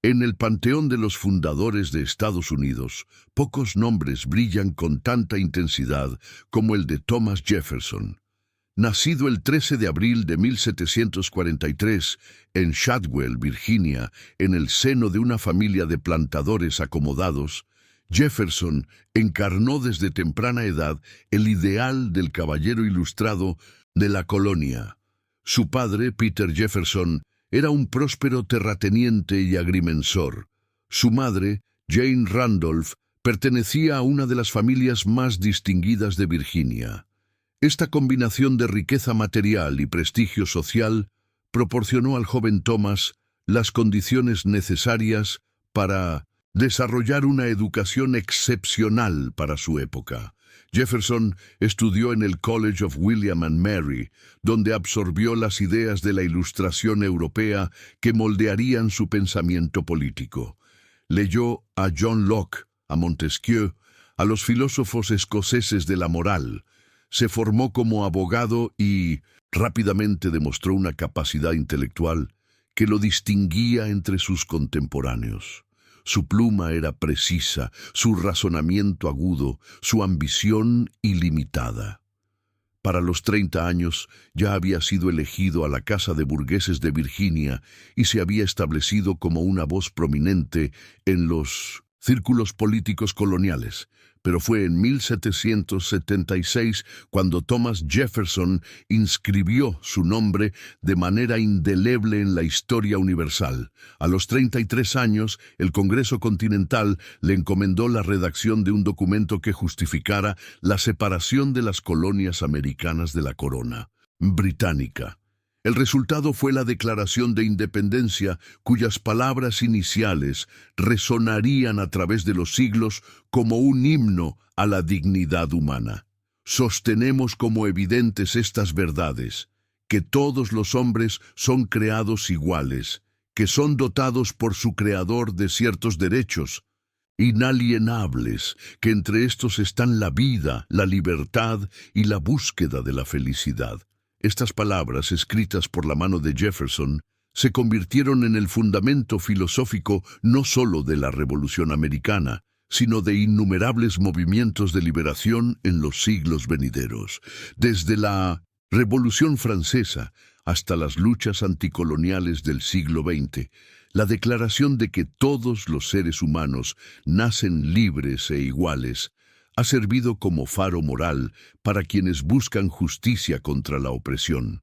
En el panteón de los fundadores de Estados Unidos, pocos nombres brillan con tanta intensidad como el de Thomas Jefferson. Nacido el 13 de abril de 1743 en Shadwell, Virginia, en el seno de una familia de plantadores acomodados, Jefferson encarnó desde temprana edad el ideal del caballero ilustrado de la colonia. Su padre, Peter Jefferson, era un próspero terrateniente y agrimensor. Su madre, Jane Randolph, pertenecía a una de las familias más distinguidas de Virginia. Esta combinación de riqueza material y prestigio social proporcionó al joven Thomas las condiciones necesarias para desarrollar una educación excepcional para su época. Jefferson estudió en el College of William and Mary, donde absorbió las ideas de la Ilustración europea que moldearían su pensamiento político. Leyó a John Locke, a Montesquieu, a los filósofos escoceses de la moral. Se formó como abogado y rápidamente demostró una capacidad intelectual que lo distinguía entre sus contemporáneos. Su pluma era precisa, su razonamiento agudo, su ambición ilimitada. Para los 30 años ya había sido elegido a la Casa de Burgueses de Virginia y se había establecido como una voz prominente en los círculos políticos coloniales. Pero fue en 1776 cuando Thomas Jefferson inscribió su nombre de manera indeleble en la historia universal. A los 33 años, el Congreso Continental le encomendó la redacción de un documento que justificara la separación de las colonias americanas de la corona británica. El resultado fue la Declaración de Independencia, cuyas palabras iniciales resonarían a través de los siglos como un himno a la dignidad humana. Sostenemos como evidentes estas verdades, que todos los hombres son creados iguales, que son dotados por su Creador de ciertos derechos inalienables, que entre estos están la vida, la libertad y la búsqueda de la felicidad. Estas palabras, escritas por la mano de Jefferson, se convirtieron en el fundamento filosófico no solo de la Revolución Americana, sino de innumerables movimientos de liberación en los siglos venideros. Desde la Revolución Francesa hasta las luchas anticoloniales del siglo XX, la declaración de que todos los seres humanos nacen libres e iguales ha servido como faro moral para quienes buscan justicia contra la opresión.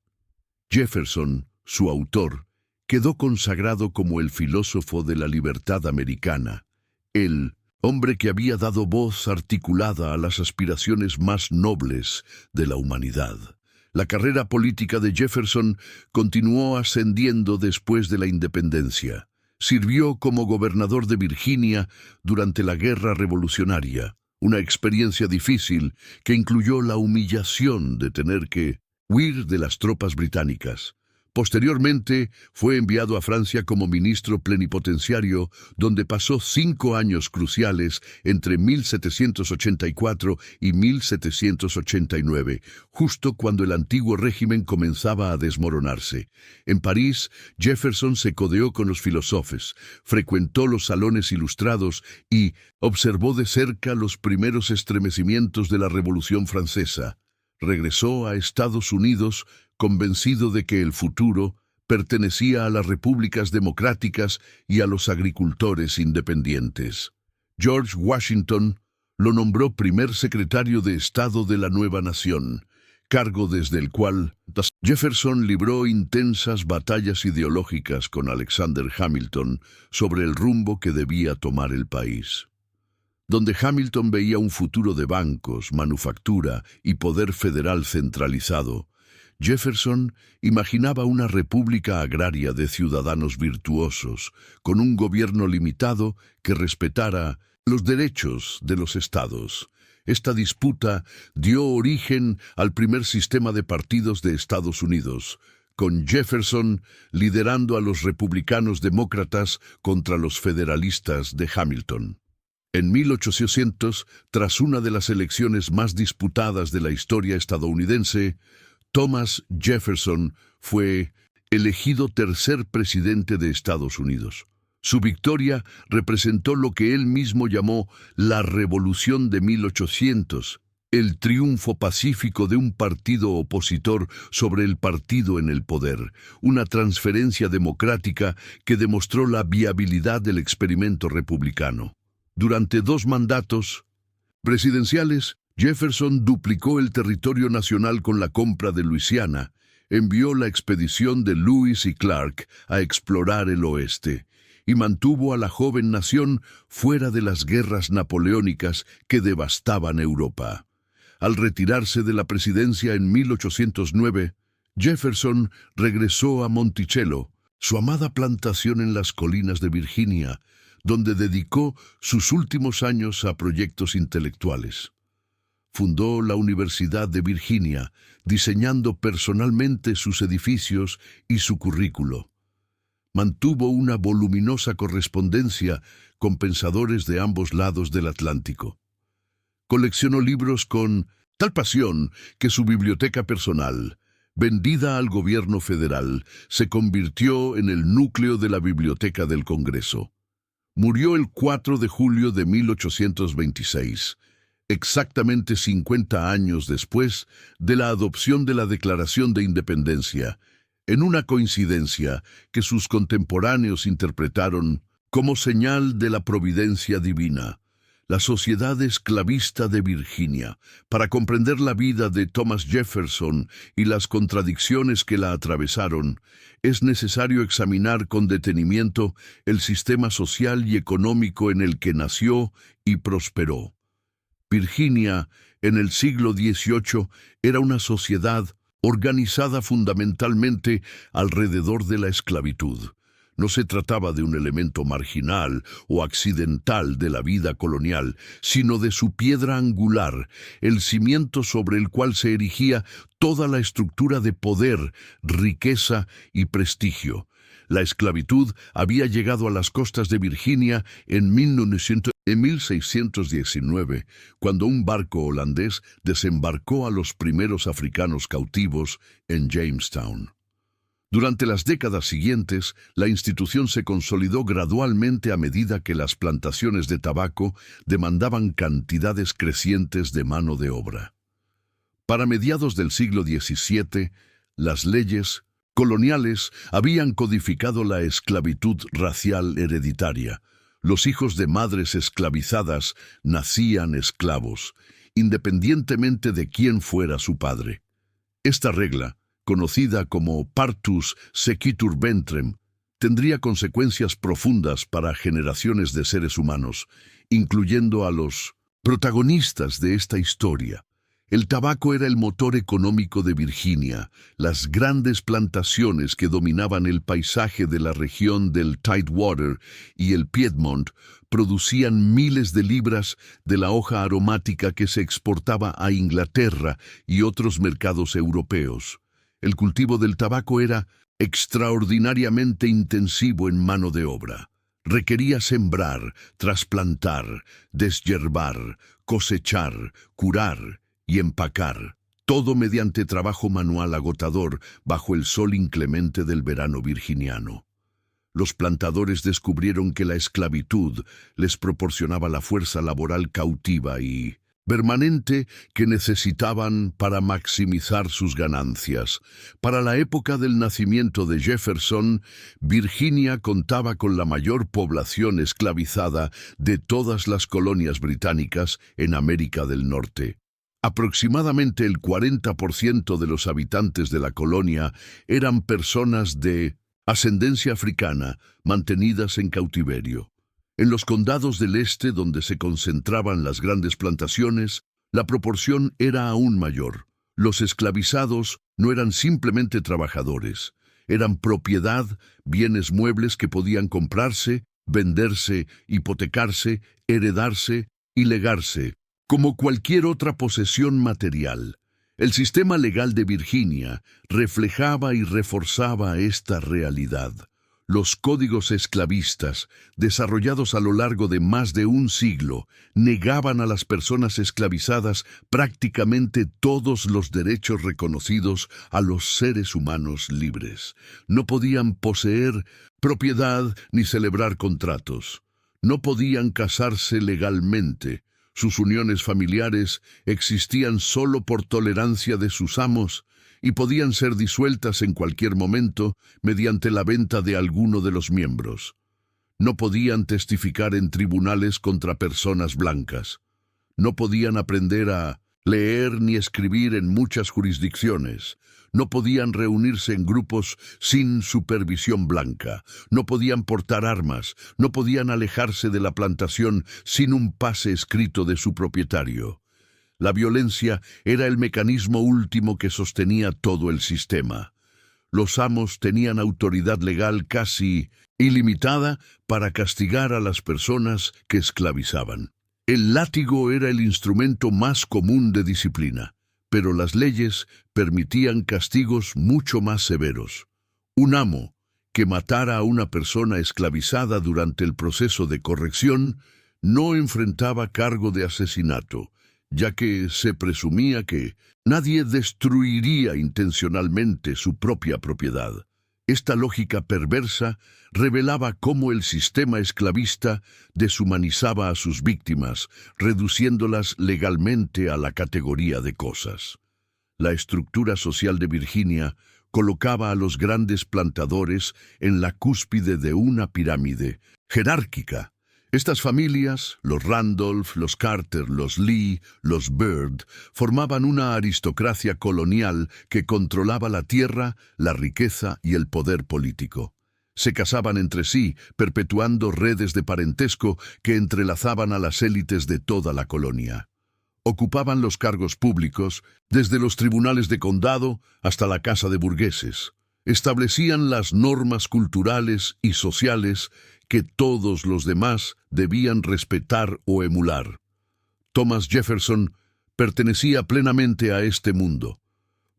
Jefferson, su autor, quedó consagrado como el filósofo de la libertad americana, el hombre que había dado voz articulada a las aspiraciones más nobles de la humanidad. La carrera política de Jefferson continuó ascendiendo después de la independencia. Sirvió como gobernador de Virginia durante la Guerra Revolucionaria, una experiencia difícil que incluyó la humillación de tener que huir de las tropas británicas. Posteriormente, fue enviado a Francia como ministro plenipotenciario, donde pasó 5 años cruciales entre 1784 y 1789, justo cuando el antiguo régimen comenzaba a desmoronarse. En París, Jefferson se codeó con los filósofos, frecuentó los salones ilustrados y observó de cerca los primeros estremecimientos de la Revolución Francesa. Regresó a Estados Unidos convencido de que el futuro pertenecía a las repúblicas democráticas y a los agricultores independientes. George Washington lo nombró primer secretario de Estado de la nueva nación, cargo desde el cual Jefferson libró intensas batallas ideológicas con Alexander Hamilton sobre el rumbo que debía tomar el país. Donde Hamilton veía un futuro de bancos, manufactura y poder federal centralizado, Jefferson imaginaba una república agraria de ciudadanos virtuosos, con un gobierno limitado que respetara los derechos de los estados. Esta disputa dio origen al primer sistema de partidos de Estados Unidos, con Jefferson liderando a los republicanos demócratas contra los federalistas de Hamilton. En 1800, tras una de las elecciones más disputadas de la historia estadounidense, Thomas Jefferson fue elegido tercer presidente de Estados Unidos. Su victoria representó lo que él mismo llamó la Revolución de 1800, el triunfo pacífico de un partido opositor sobre el partido en el poder, una transferencia democrática que demostró la viabilidad del experimento republicano. Durante 2 mandatos presidenciales, Jefferson duplicó el territorio nacional con la compra de Luisiana, envió la expedición de Lewis y Clark a explorar el oeste, y mantuvo a la joven nación fuera de las guerras napoleónicas que devastaban Europa. Al retirarse de la presidencia en 1809, Jefferson regresó a Monticello, su amada plantación en las colinas de Virginia, donde dedicó sus últimos años a proyectos intelectuales. Fundó la Universidad de Virginia, diseñando personalmente sus edificios y su currículo. Mantuvo una voluminosa correspondencia con pensadores de ambos lados del Atlántico. Coleccionó libros con tal pasión que su biblioteca personal, vendida al gobierno federal, se convirtió en el núcleo de la Biblioteca del Congreso. Murió el 4 de julio de 1826, exactamente 50 años después de la adopción de la Declaración de Independencia, en una coincidencia que sus contemporáneos interpretaron como señal de la providencia divina. La Sociedad Esclavista de Virginia, para comprender la vida de Thomas Jefferson y las contradicciones que la atravesaron, es necesario examinar con detenimiento el sistema social y económico en el que nació y prosperó. Virginia, en el siglo XVIII, era una sociedad organizada fundamentalmente alrededor de la esclavitud. No se trataba de un elemento marginal o accidental de la vida colonial, sino de su piedra angular, el cimiento sobre el cual se erigía toda la estructura de poder, riqueza y prestigio. La esclavitud había llegado a las costas de Virginia en 1619, cuando un barco holandés desembarcó a los primeros africanos cautivos en Jamestown. Durante las décadas siguientes, la institución se consolidó gradualmente a medida que las plantaciones de tabaco demandaban cantidades crecientes de mano de obra. Para mediados del siglo XVII, las leyes coloniales habían codificado la esclavitud racial hereditaria. Los hijos de madres esclavizadas nacían esclavos, independientemente de quién fuera su padre. Esta regla, conocida como partus sequitur ventrem, tendría consecuencias profundas para generaciones de seres humanos, incluyendo a los protagonistas de esta historia. El tabaco era el motor económico de Virginia. Las grandes plantaciones que dominaban el paisaje de la región del Tidewater y el Piedmont producían miles de libras de la hoja aromática que se exportaba a Inglaterra y otros mercados europeos. El cultivo del tabaco era extraordinariamente intensivo en mano de obra. Requería sembrar, trasplantar, deshiervar, cosechar, curar y empacar, todo mediante trabajo manual agotador bajo el sol inclemente del verano virginiano. Los plantadores descubrieron que la esclavitud les proporcionaba la fuerza laboral cautiva y permanente que necesitaban para maximizar sus ganancias. Para la época del nacimiento de Jefferson, Virginia contaba con la mayor población esclavizada de todas las colonias británicas en América del Norte. Aproximadamente el 40% de los habitantes de la colonia eran personas de ascendencia africana mantenidas en cautiverio. En los condados del este, donde se concentraban las grandes plantaciones, la proporción era aún mayor. Los esclavizados no eran simplemente trabajadores, eran propiedad, bienes muebles que podían comprarse, venderse, hipotecarse, heredarse y legarse, como cualquier otra posesión material. El sistema legal de Virginia reflejaba y reforzaba esta realidad. Los códigos esclavistas, desarrollados a lo largo de más de un siglo, negaban a las personas esclavizadas prácticamente todos los derechos reconocidos a los seres humanos libres. No podían poseer propiedad ni celebrar contratos. No podían casarse legalmente. Sus uniones familiares existían solo por tolerancia de sus amos y podían ser disueltas en cualquier momento mediante la venta de alguno de los miembros. No podían testificar en tribunales contra personas blancas. No podían aprender a leer ni escribir en muchas jurisdicciones. No podían reunirse en grupos sin supervisión blanca. No podían portar armas. No podían alejarse de la plantación sin un pase escrito de su propietario. La violencia era el mecanismo último que sostenía todo el sistema. Los amos tenían autoridad legal casi ilimitada para castigar a las personas que esclavizaban. El látigo era el instrumento más común de disciplina, pero las leyes permitían castigos mucho más severos. Un amo que matara a una persona esclavizada durante el proceso de corrección no enfrentaba cargo de asesinato, ya que se presumía que nadie destruiría intencionalmente su propia propiedad. Esta lógica perversa revelaba cómo el sistema esclavista deshumanizaba a sus víctimas, reduciéndolas legalmente a la categoría de cosas. La estructura social de Virginia colocaba a los grandes plantadores en la cúspide de una pirámide jerárquica. Estas familias, los Randolph, los Carter, los Lee, los Byrd, formaban una aristocracia colonial que controlaba la tierra, la riqueza y el poder político. Se casaban entre sí, perpetuando redes de parentesco que entrelazaban a las élites de toda la colonia. Ocupaban los cargos públicos, desde los tribunales de condado hasta la Casa de Burgueses. Establecían las normas culturales y sociales que todos los demás debían respetar o emular. Thomas Jefferson pertenecía plenamente a este mundo.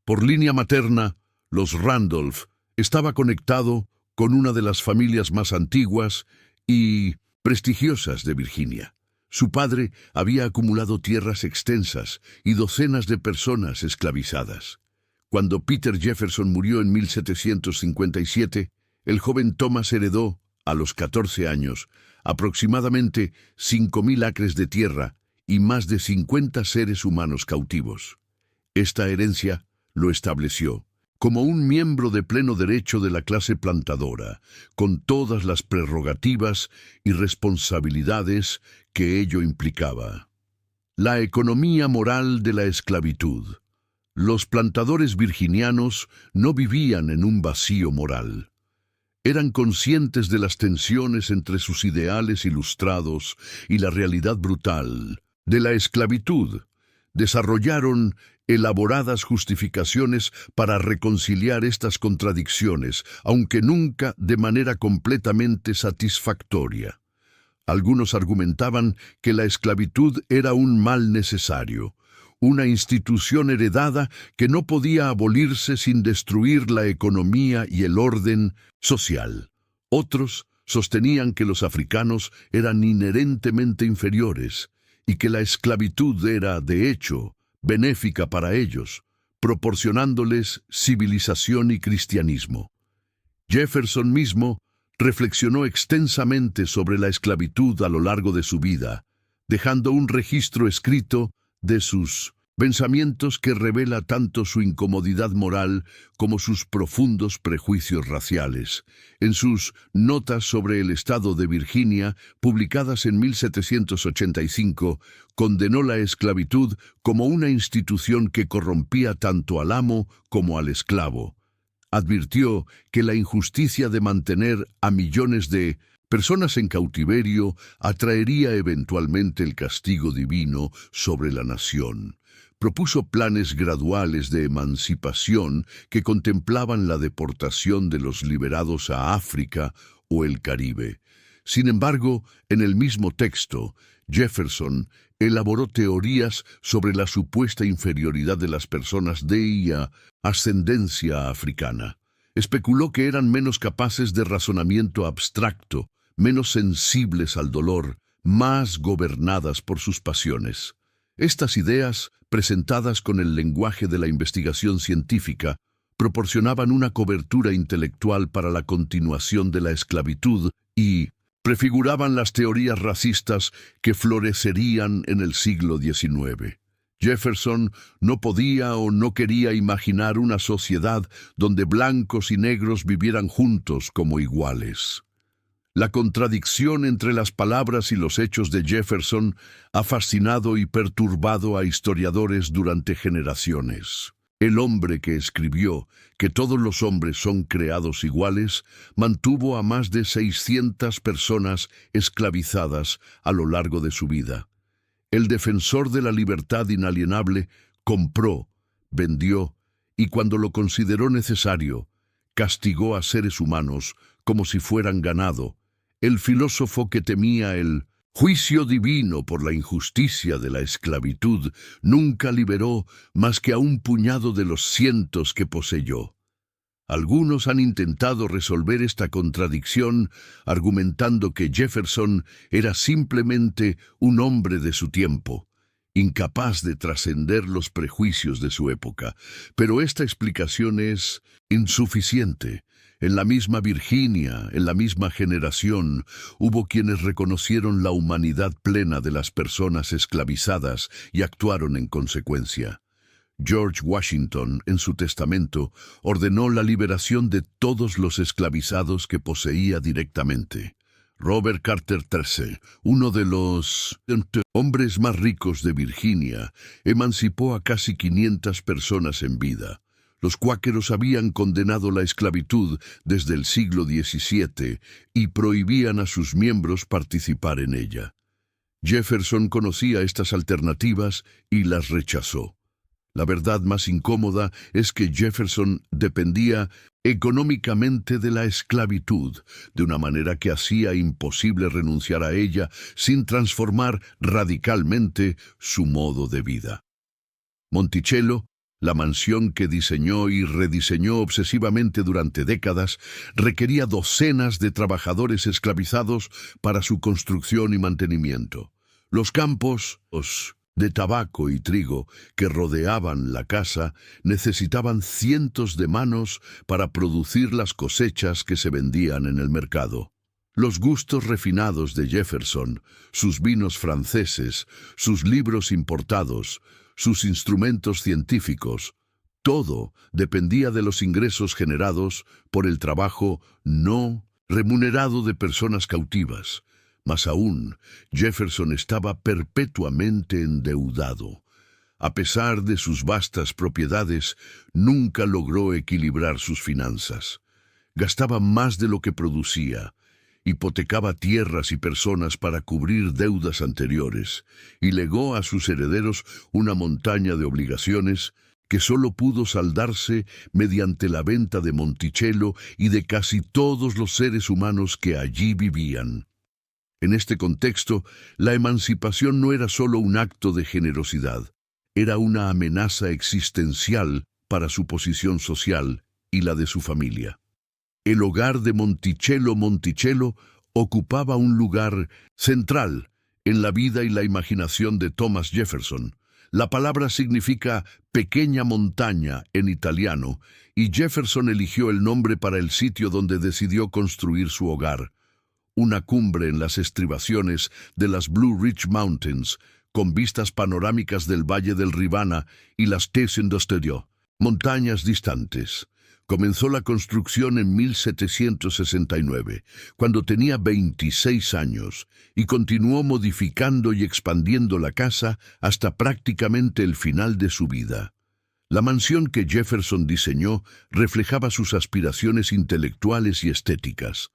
Por línea materna, los Randolph estaba conectado con una de las familias más antiguas y prestigiosas de Virginia. Su padre había acumulado tierras extensas y docenas de personas esclavizadas. Cuando Peter Jefferson murió en 1757, el joven Thomas heredó, a los 14 años, aproximadamente 5.000 acres de tierra y más de 50 seres humanos cautivos. Esta herencia lo estableció como un miembro de pleno derecho de la clase plantadora, con todas las prerrogativas y responsabilidades que ello implicaba. La economía moral de la esclavitud. Los plantadores virginianos no vivían en un vacío moral. Eran conscientes de las tensiones entre sus ideales ilustrados y la realidad brutal de la esclavitud. Desarrollaron elaboradas justificaciones para reconciliar estas contradicciones, aunque nunca de manera completamente satisfactoria. Algunos argumentaban que la esclavitud era un mal necesario, una institución heredada que no podía abolirse sin destruir la economía y el orden social. Otros sostenían que los africanos eran inherentemente inferiores y que la esclavitud era, de hecho, benéfica para ellos, proporcionándoles civilización y cristianismo. Jefferson mismo reflexionó extensamente sobre la esclavitud a lo largo de su vida, dejando un registro escrito de sus pensamientos que revela tanto su incomodidad moral como sus profundos prejuicios raciales. En sus Notas sobre el Estado de Virginia, publicadas en 1785, condenó la esclavitud como una institución que corrompía tanto al amo como al esclavo. Advirtió que la injusticia de mantener a millones de personas en cautiverio atraería eventualmente el castigo divino sobre la nación. Propuso planes graduales de emancipación que contemplaban la deportación de los liberados a África o el Caribe. Sin embargo, en el mismo texto, Jefferson elaboró teorías sobre la supuesta inferioridad de las personas de ascendencia africana. Especuló que eran menos capaces de razonamiento abstracto, menos sensibles al dolor, más gobernadas por sus pasiones. Estas ideas, presentadas con el lenguaje de la investigación científica, proporcionaban una cobertura intelectual para la continuación de la esclavitud y prefiguraban las teorías racistas que florecerían en el siglo XIX. Jefferson no podía o no quería imaginar una sociedad donde blancos y negros vivieran juntos como iguales. La contradicción entre las palabras y los hechos de Jefferson ha fascinado y perturbado a historiadores durante generaciones. El hombre que escribió que todos los hombres son creados iguales mantuvo a más de 600 personas esclavizadas a lo largo de su vida. El defensor de la libertad inalienable compró, vendió y cuando lo consideró necesario, castigó a seres humanos como si fueran ganado. El filósofo que temía el juicio divino por la injusticia de la esclavitud nunca liberó más que a un puñado de los cientos que poseyó. Algunos han intentado resolver esta contradicción argumentando que Jefferson era simplemente un hombre de su tiempo, incapaz de trascender los prejuicios de su época, pero esta explicación es insuficiente. En la misma Virginia, en la misma generación, hubo quienes reconocieron la humanidad plena de las personas esclavizadas y actuaron en consecuencia. George Washington, en su testamento, ordenó la liberación de todos los esclavizados que poseía directamente. Robert Carter III, uno de los hombres más ricos de Virginia, emancipó a casi 500 personas en vida. Los cuáqueros habían condenado la esclavitud desde el siglo XVII y prohibían a sus miembros participar en ella. Jefferson conocía estas alternativas y las rechazó. La verdad más incómoda es que Jefferson dependía económicamente de la esclavitud, de una manera que hacía imposible renunciar a ella sin transformar radicalmente su modo de vida. Monticello, la mansión que diseñó y rediseñó obsesivamente durante décadas, requería docenas de trabajadores esclavizados para su construcción y mantenimiento. Los campos de tabaco y trigo que rodeaban la casa necesitaban cientos de manos para producir las cosechas que se vendían en el mercado. Los gustos refinados de Jefferson, sus vinos franceses, sus libros importados, sus instrumentos científicos, todo dependía de los ingresos generados por el trabajo no remunerado de personas cautivas. Más aún, Jefferson estaba perpetuamente endeudado. A pesar de sus vastas propiedades, nunca logró equilibrar sus finanzas. Gastaba más de lo que producía, hipotecaba tierras y personas para cubrir deudas anteriores, y legó a sus herederos una montaña de obligaciones que solo pudo saldarse mediante la venta de Monticello y de casi todos los seres humanos que allí vivían. En este contexto, la emancipación no era solo un acto de generosidad, era una amenaza existencial para su posición social y la de su familia. El hogar de Monticello ocupaba un lugar central en la vida y la imaginación de Thomas Jefferson. La palabra significa pequeña montaña en italiano, y Jefferson eligió el nombre para el sitio donde decidió construir su hogar. Una cumbre en las estribaciones de las Blue Ridge Mountains, con vistas panorámicas del Valle del Rivanna y las Tesin d'Osterio, montañas distantes. Comenzó la construcción en 1769, cuando tenía 26 años, y continuó modificando y expandiendo la casa hasta prácticamente el final de su vida. La mansión que Jefferson diseñó reflejaba sus aspiraciones intelectuales y estéticas.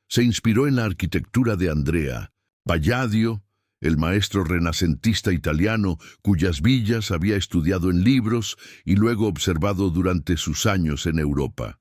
Se inspiró en la arquitectura de Andrea Palladio, el maestro renacentista italiano cuyas villas había estudiado en libros y luego observado durante sus años en Europa.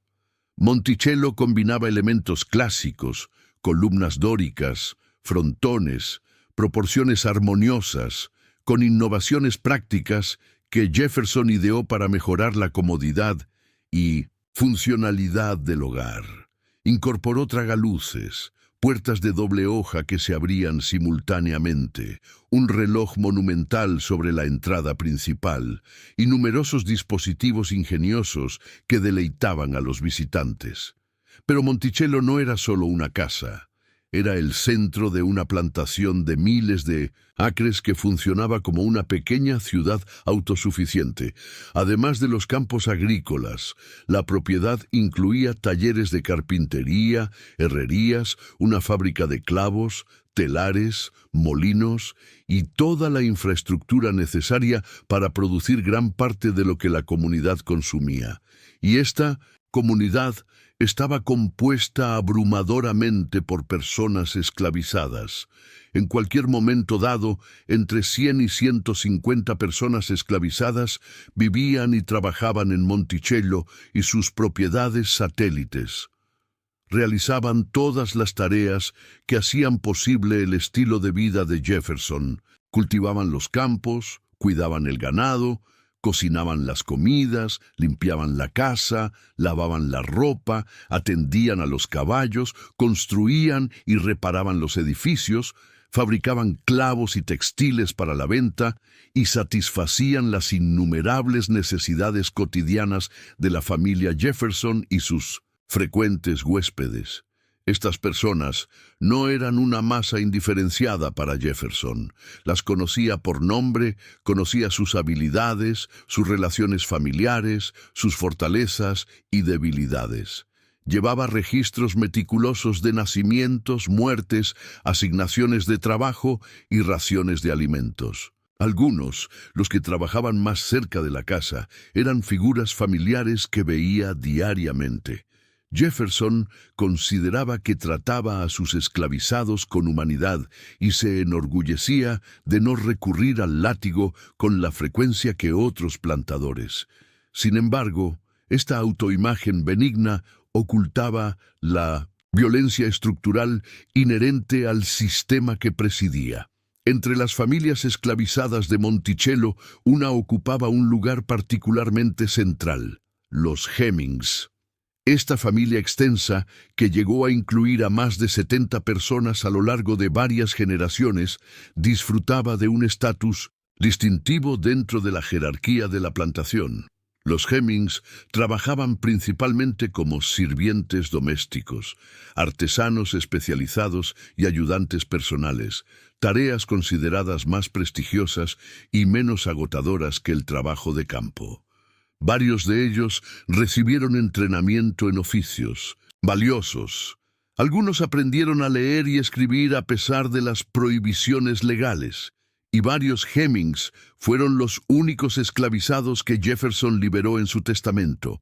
Monticello combinaba elementos clásicos, columnas dóricas, frontones, proporciones armoniosas, con innovaciones prácticas que Jefferson ideó para mejorar la comodidad y funcionalidad del hogar. Incorporó tragaluces, puertas de doble hoja que se abrían simultáneamente, un reloj monumental sobre la entrada principal y numerosos dispositivos ingeniosos que deleitaban a los visitantes. Pero Monticello no era solo una casa. Era el centro de una plantación de miles de acres que funcionaba como una pequeña ciudad autosuficiente. Además de los campos agrícolas, la propiedad incluía talleres de carpintería, herrerías, una fábrica de clavos, telares, molinos y toda la infraestructura necesaria para producir gran parte de lo que la comunidad consumía. Y esta comunidad estaba compuesta abrumadoramente por personas esclavizadas. En cualquier momento dado, entre 100 y 150 personas esclavizadas vivían y trabajaban en Monticello y sus propiedades satélites. Realizaban todas las tareas que hacían posible el estilo de vida de Jefferson. Cultivaban los campos, cuidaban el ganado, cocinaban las comidas, limpiaban la casa, lavaban la ropa, atendían a los caballos, construían y reparaban los edificios, fabricaban clavos y textiles para la venta y satisfacían las innumerables necesidades cotidianas de la familia Jefferson y sus frecuentes huéspedes. Estas personas no eran una masa indiferenciada para Jefferson. Las conocía por nombre, conocía sus habilidades, sus relaciones familiares, sus fortalezas y debilidades. Llevaba registros meticulosos de nacimientos, muertes, asignaciones de trabajo y raciones de alimentos. Algunos, los que trabajaban más cerca de la casa, eran figuras familiares que veía diariamente. Jefferson consideraba que trataba a sus esclavizados con humanidad y se enorgullecía de no recurrir al látigo con la frecuencia que otros plantadores. Sin embargo, esta autoimagen benigna ocultaba la violencia estructural inherente al sistema que presidía. Entre las familias esclavizadas de Monticello, una ocupaba un lugar particularmente central: los Hemings. Esta familia extensa, que llegó a incluir a más de 70 personas a lo largo de varias generaciones, disfrutaba de un estatus distintivo dentro de la jerarquía de la plantación. Los Hemings trabajaban principalmente como sirvientes domésticos, artesanos especializados y ayudantes personales, tareas consideradas más prestigiosas y menos agotadoras que el trabajo de campo. Varios de ellos recibieron entrenamiento en oficios valiosos. Algunos aprendieron a leer y escribir a pesar de las prohibiciones legales, y varios Hemings fueron los únicos esclavizados que Jefferson liberó en su testamento.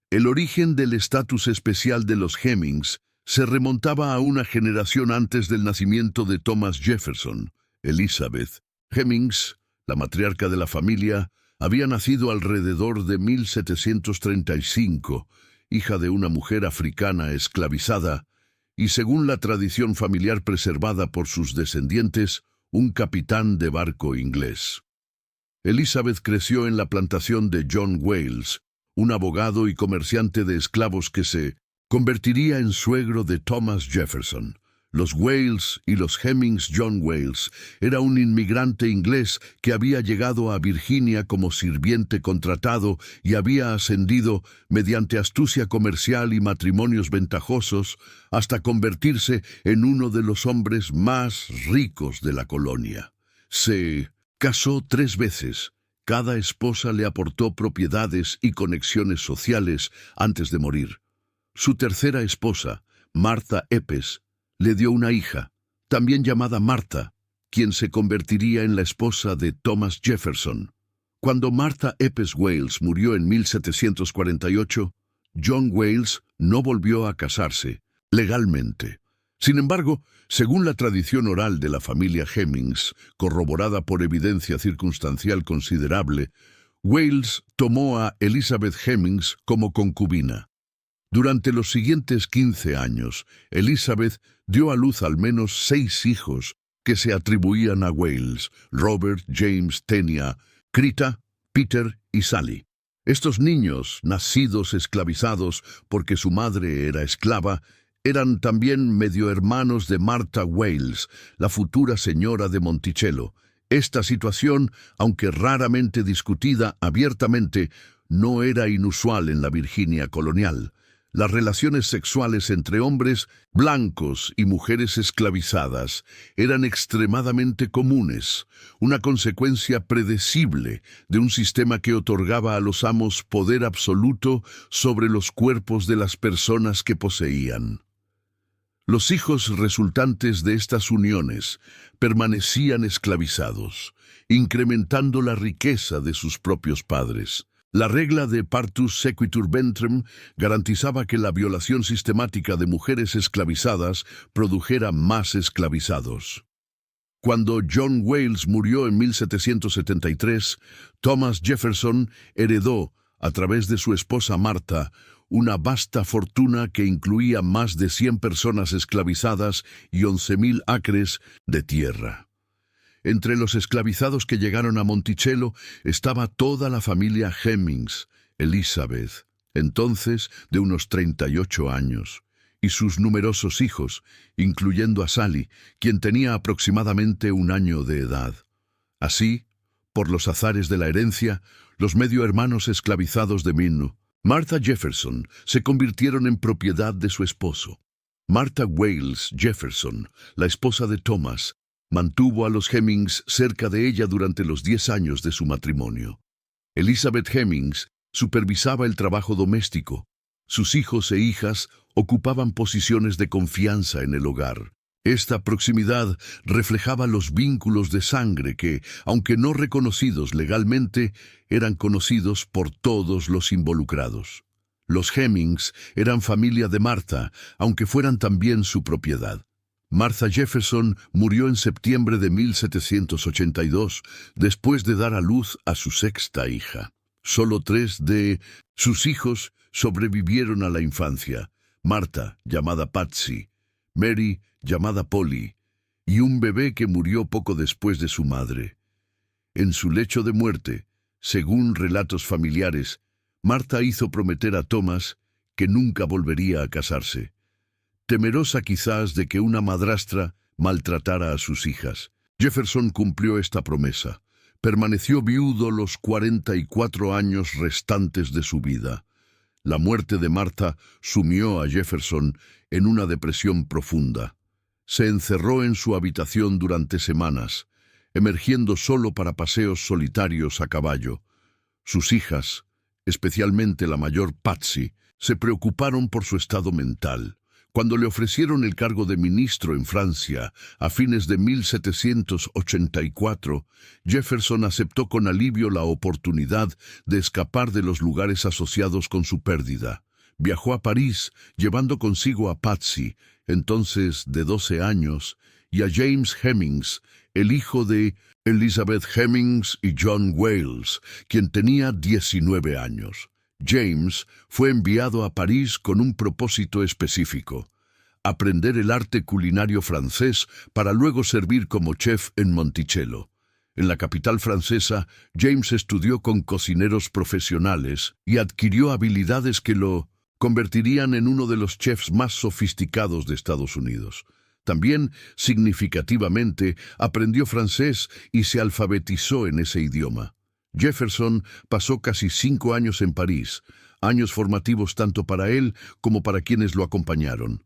El origen del estatus especial de los Hemings se remontaba a una generación antes del nacimiento de Thomas Jefferson. Elizabeth Hemings, la matriarca de la familia, había nacido alrededor de 1735, hija de una mujer africana esclavizada, y según la tradición familiar preservada por sus descendientes, un capitán de barco inglés. Elizabeth creció en la plantación de John Wales, un abogado y comerciante de esclavos que se convertiría en suegro de Thomas Jefferson. Los Wales y los Hemings. John Wales era un inmigrante inglés que había llegado a Virginia como sirviente contratado y había ascendido, mediante astucia comercial y matrimonios ventajosos, hasta convertirse en uno de los hombres más ricos de la colonia. Se casó 3 veces. Cada esposa le aportó propiedades y conexiones sociales antes de morir. Su tercera esposa, Martha Epes, le dio una hija, también llamada Martha, quien se convertiría en la esposa de Thomas Jefferson. Cuando Martha Epes Wales murió en 1748, John Wales no volvió a casarse legalmente. Sin embargo, según la tradición oral de la familia Hemings, corroborada por evidencia circunstancial considerable, Wales tomó a Elizabeth Hemings como concubina. Durante los siguientes 15 años, Elizabeth dio a luz al menos 6 hijos que se atribuían a Wales: Robert, James, Tenia, Crita, Peter y Sally. Estos niños, nacidos esclavizados porque su madre era esclava, Eran también medio hermanos de Martha Wales, la futura señora de Monticello. Esta situación, aunque raramente discutida abiertamente, no era inusual en la Virginia colonial. Las relaciones sexuales entre hombres blancos y mujeres esclavizadas eran extremadamente comunes, una consecuencia predecible de un sistema que otorgaba a los amos poder absoluto sobre los cuerpos de las personas que poseían. Los hijos resultantes de estas uniones permanecían esclavizados, incrementando la riqueza de sus propios padres. La regla de partus sequitur ventrem garantizaba que la violación sistemática de mujeres esclavizadas produjera más esclavizados. Cuando John Wales murió en 1773, Thomas Jefferson heredó, a través de su esposa Martha, una vasta fortuna que incluía más de 100 personas esclavizadas y 11.000 acres de tierra. Entre los esclavizados que llegaron a Monticello estaba toda la familia Hemings, Elizabeth, entonces de unos 38 años, y sus numerosos hijos, incluyendo a Sally, quien tenía aproximadamente 1 año de edad. Así, por los azares de la herencia, los medio hermanos esclavizados de Minno, Martha Jefferson, se convirtieron en propiedad de su esposo. Martha Wales Jefferson, la esposa de Thomas, mantuvo a los Hemings cerca de ella durante los 10 años de su matrimonio. Elizabeth Hemings supervisaba el trabajo doméstico. Sus hijos e hijas ocupaban posiciones de confianza en el hogar. Esta proximidad reflejaba los vínculos de sangre que, aunque no reconocidos legalmente, eran conocidos por todos los involucrados. Los Hemings eran familia de Martha, aunque fueran también su propiedad. Martha Jefferson murió en septiembre de 1782, después de dar a luz a su 6ª hija. Solo 3 de sus hijos sobrevivieron a la infancia: Martha, llamada Patsy, Mary, llamada Polly, y un bebé que murió poco después de su madre. En su lecho de muerte, según relatos familiares, Martha hizo prometer a Thomas que nunca volvería a casarse, temerosa quizás de que una madrastra maltratara a sus hijas. Jefferson cumplió esta promesa. Permaneció viudo los 44 años restantes de su vida. La muerte de Martha sumió a Jefferson en una depresión profunda. Se encerró en su habitación durante semanas, emergiendo solo para paseos solitarios a caballo. Sus hijas, especialmente la mayor Patsy, se preocuparon por su estado mental. Cuando le ofrecieron el cargo de ministro en Francia a fines de 1784, Jefferson aceptó con alivio la oportunidad de escapar de los lugares asociados con su pérdida. Viajó a París, llevando consigo a Patsy, entonces de 12 años, y a James Hemings, el hijo de Elizabeth Hemings y John Wales, quien tenía 19 años. James fue enviado a París con un propósito específico: aprender el arte culinario francés para luego servir como chef en Monticello. En la capital francesa, James estudió con cocineros profesionales y adquirió habilidades que lo convertirían en uno de los chefs más sofisticados de Estados Unidos. También, significativamente, aprendió francés y se alfabetizó en ese idioma. Jefferson pasó casi 5 años en París, años formativos tanto para él como para quienes lo acompañaron.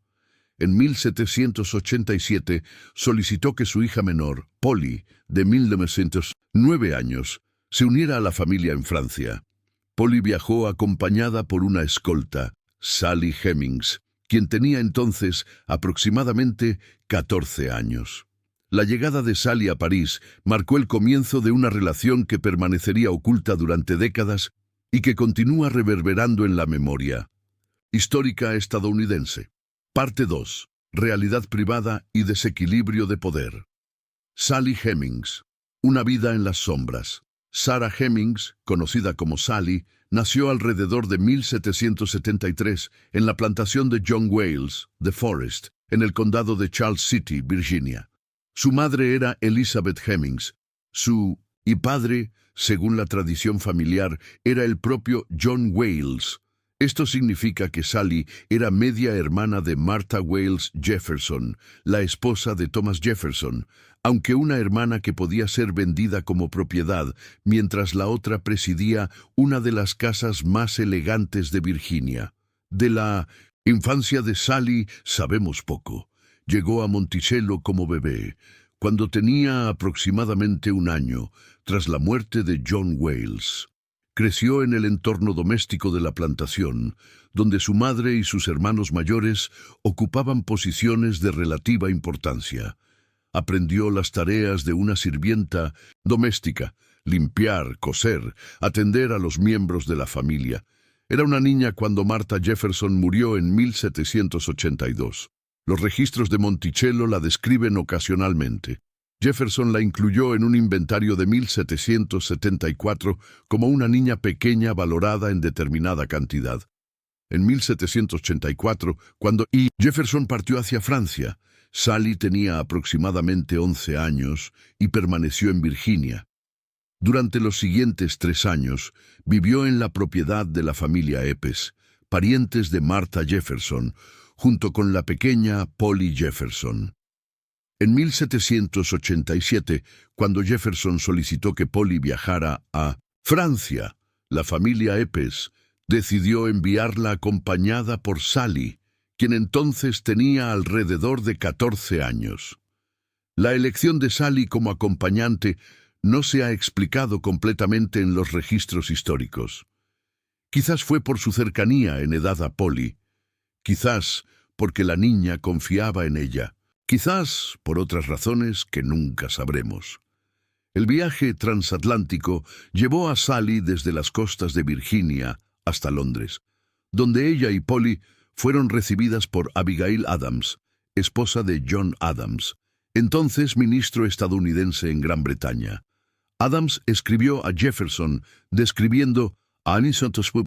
En 1787 solicitó que su hija menor, Polly, de 1909 años, se uniera a la familia en Francia. Polly viajó acompañada por una escolta, Sally Hemings, quien tenía entonces aproximadamente 14 años. La llegada de Sally a París marcó el comienzo de una relación que permanecería oculta durante décadas y que continúa reverberando en la memoria histórica estadounidense. Parte 2. Realidad privada y desequilibrio de poder. Sally Hemings. Una vida en las sombras. Sarah Hemings, conocida como Sally, nació alrededor de 1773 en la plantación de John Wales, The Forest, en el condado de Charles City, Virginia. Su madre era Elizabeth Hemings. Su padre, según la tradición familiar, era el propio John Wales, Esto significa que Sally era media hermana de Martha Wales Jefferson, la esposa de Thomas Jefferson, aunque una hermana que podía ser vendida como propiedad, mientras la otra presidía una de las casas más elegantes de Virginia. De la infancia de Sally sabemos poco. Llegó a Monticello como bebé, cuando tenía aproximadamente 1 año, tras la muerte de John Wales. Creció en el entorno doméstico de la plantación, donde su madre y sus hermanos mayores ocupaban posiciones de relativa importancia. Aprendió las tareas de una sirvienta doméstica: limpiar, coser, atender a los miembros de la familia. Era una niña cuando Martha Jefferson murió en 1782. Los registros de Monticello la describen ocasionalmente. Jefferson la incluyó en un inventario de 1774 como una niña pequeña valorada en determinada cantidad. En 1784, cuando Jefferson partió hacia Francia, Sally tenía aproximadamente 11 años y permaneció en Virginia. Durante los siguientes 3 años, vivió en la propiedad de la familia Epes, parientes de Martha Jefferson, junto con la pequeña Polly Jefferson. En 1787, cuando Jefferson solicitó que Polly viajara a Francia, la familia Epes decidió enviarla acompañada por Sally, quien entonces tenía alrededor de 14 años. La elección de Sally como acompañante no se ha explicado completamente en los registros históricos. Quizás fue por su cercanía en edad a Polly, quizás porque la niña confiaba en ella, quizás por otras razones que nunca sabremos. El viaje transatlántico llevó a Sally desde las costas de Virginia hasta Londres, donde ella y Polly fueron recibidas por Abigail Adams, esposa de John Adams, entonces ministro estadounidense en Gran Bretaña. Adams escribió a Jefferson describiendo a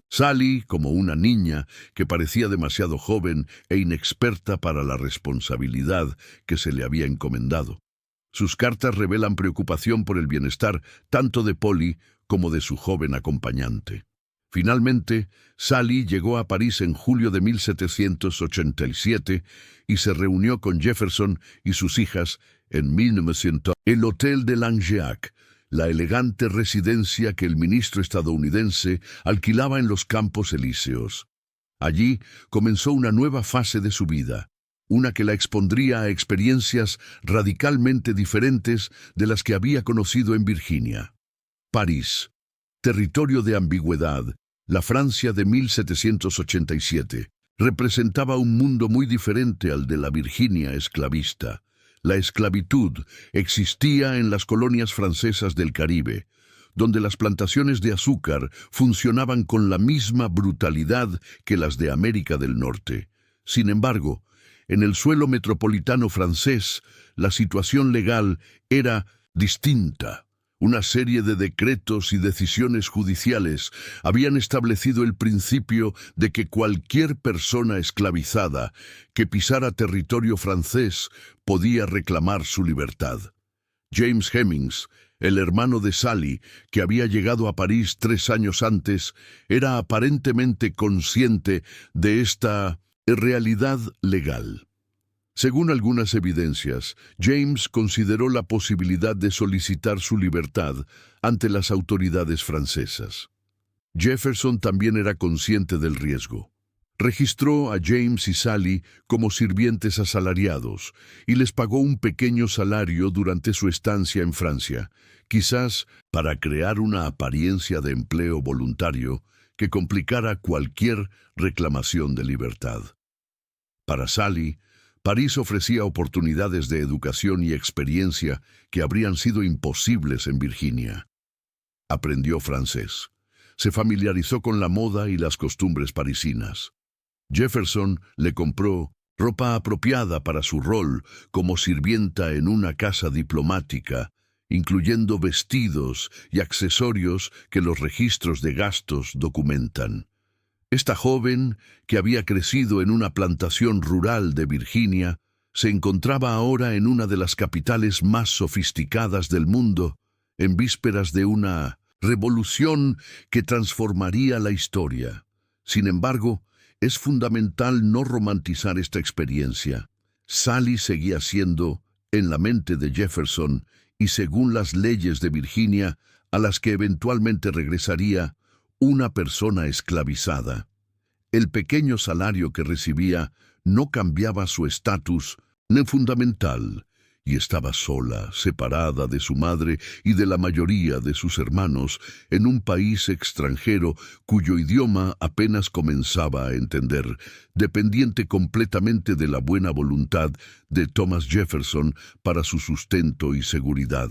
Sally como una niña que parecía demasiado joven e inexperta para la responsabilidad que se le había encomendado. Sus cartas revelan preocupación por el bienestar tanto de Polly como de su joven acompañante. Finalmente, Sally llegó a París en julio de 1787 y se reunió con Jefferson y sus hijas en 1900 el Hotel de Langeac, la elegante residencia que el ministro estadounidense alquilaba en los Campos Elíseos. Allí comenzó una nueva fase de su vida, una que la expondría a experiencias radicalmente diferentes de las que había conocido en Virginia. París, territorio de ambigüedad, la Francia de 1787, representaba un mundo muy diferente al de la Virginia esclavista. La esclavitud existía en las colonias francesas del Caribe, donde las plantaciones de azúcar funcionaban con la misma brutalidad que las de América del Norte. Sin embargo, en el suelo metropolitano francés, la situación legal era distinta. Una serie de decretos y decisiones judiciales habían establecido el principio de que cualquier persona esclavizada que pisara territorio francés podía reclamar su libertad. James Hemings, el hermano de Sally, que había llegado a París 3 años antes, era aparentemente consciente de esta realidad legal. Según algunas evidencias, James consideró la posibilidad de solicitar su libertad ante las autoridades francesas. Jefferson también era consciente del riesgo. Registró a James y Sally como sirvientes asalariados y les pagó un pequeño salario durante su estancia en Francia, quizás para crear una apariencia de empleo voluntario que complicara cualquier reclamación de libertad. Para Sally, París ofrecía oportunidades de educación y experiencia que habrían sido imposibles en Virginia. Aprendió francés. Se familiarizó con la moda y las costumbres parisinas. Jefferson le compró ropa apropiada para su rol como sirvienta en una casa diplomática, incluyendo vestidos y accesorios que los registros de gastos documentan. Esta joven, que había crecido en una plantación rural de Virginia, se encontraba ahora en una de las capitales más sofisticadas del mundo, en vísperas de una revolución que transformaría la historia. Sin embargo, es fundamental no romantizar esta experiencia. Sally seguía siendo, en la mente de Jefferson, y según las leyes de Virginia, a las que eventualmente regresaría, una persona esclavizada. El pequeño salario que recibía no cambiaba su estatus ni fundamental, y estaba sola, separada de su madre y de la mayoría de sus hermanos, en un país extranjero cuyo idioma apenas comenzaba a entender, dependiente completamente de la buena voluntad de Thomas Jefferson para su sustento y seguridad.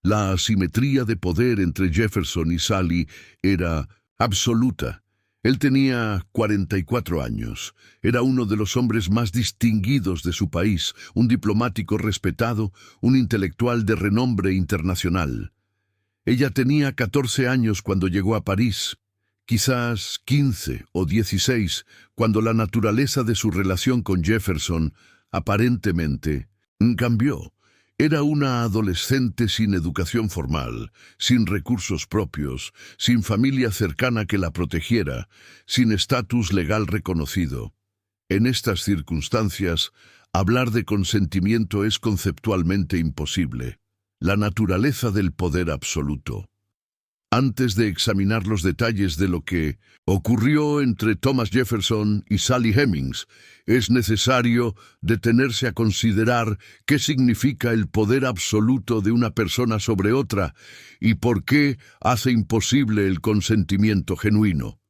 La asimetría de poder entre Jefferson y Sally era absoluta. Él tenía 44 años, era uno de los hombres más distinguidos de su país, un diplomático respetado, un intelectual de renombre internacional. Ella tenía 14 años cuando llegó a París, quizás 15 o 16, cuando la naturaleza de su relación con Jefferson, aparentemente, cambió. Era una adolescente sin educación formal, sin recursos propios, sin familia cercana que la protegiera, sin estatus legal reconocido. En estas circunstancias, hablar de consentimiento es conceptualmente imposible. La naturaleza del poder absoluto. Antes de examinar los detalles de lo que ocurrió entre Thomas Jefferson y Sally Hemings, es necesario detenerse a considerar qué significa el poder absoluto de una persona sobre otra y por qué hace imposible el consentimiento genuino.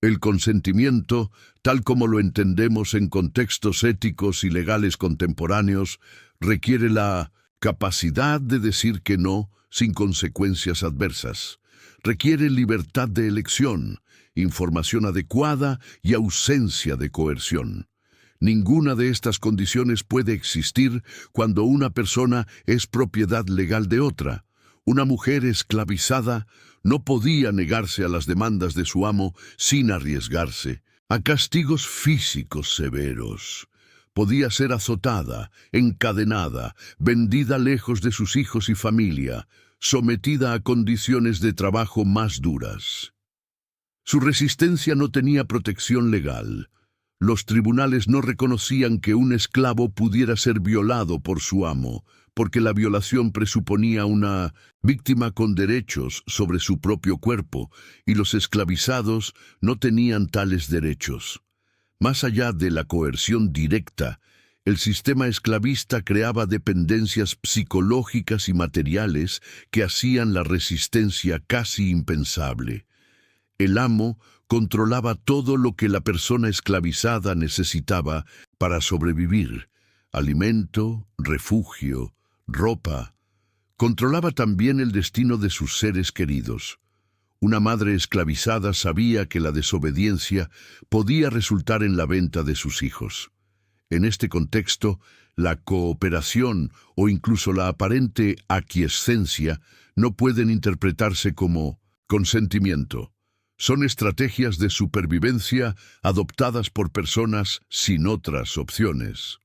El consentimiento, tal como lo entendemos en contextos éticos y legales contemporáneos, requiere la capacidad de decir que no sin consecuencias adversas. Requiere libertad de elección, información adecuada y ausencia de coerción. Ninguna de estas condiciones puede existir cuando una persona es propiedad legal de otra. Una mujer esclavizada no podía negarse a las demandas de su amo sin arriesgarse a castigos físicos severos. Podía ser azotada, encadenada, vendida lejos de sus hijos y familia, sometida a condiciones de trabajo más duras. Su resistencia no tenía protección legal. Los tribunales no reconocían que un esclavo pudiera ser violado por su amo, porque la violación presuponía una víctima con derechos sobre su propio cuerpo, y los esclavizados no tenían tales derechos. Más allá de la coerción directa, el sistema esclavista creaba dependencias psicológicas y materiales que hacían la resistencia casi impensable. El amo controlaba todo lo que la persona esclavizada necesitaba para sobrevivir: alimento, refugio, ropa. Controlaba también el destino de sus seres queridos. Una madre esclavizada sabía que la desobediencia podía resultar en la venta de sus hijos. En este contexto, la cooperación o incluso la aparente aquiescencia no pueden interpretarse como consentimiento. Son estrategias de supervivencia adoptadas por personas sin otras opciones.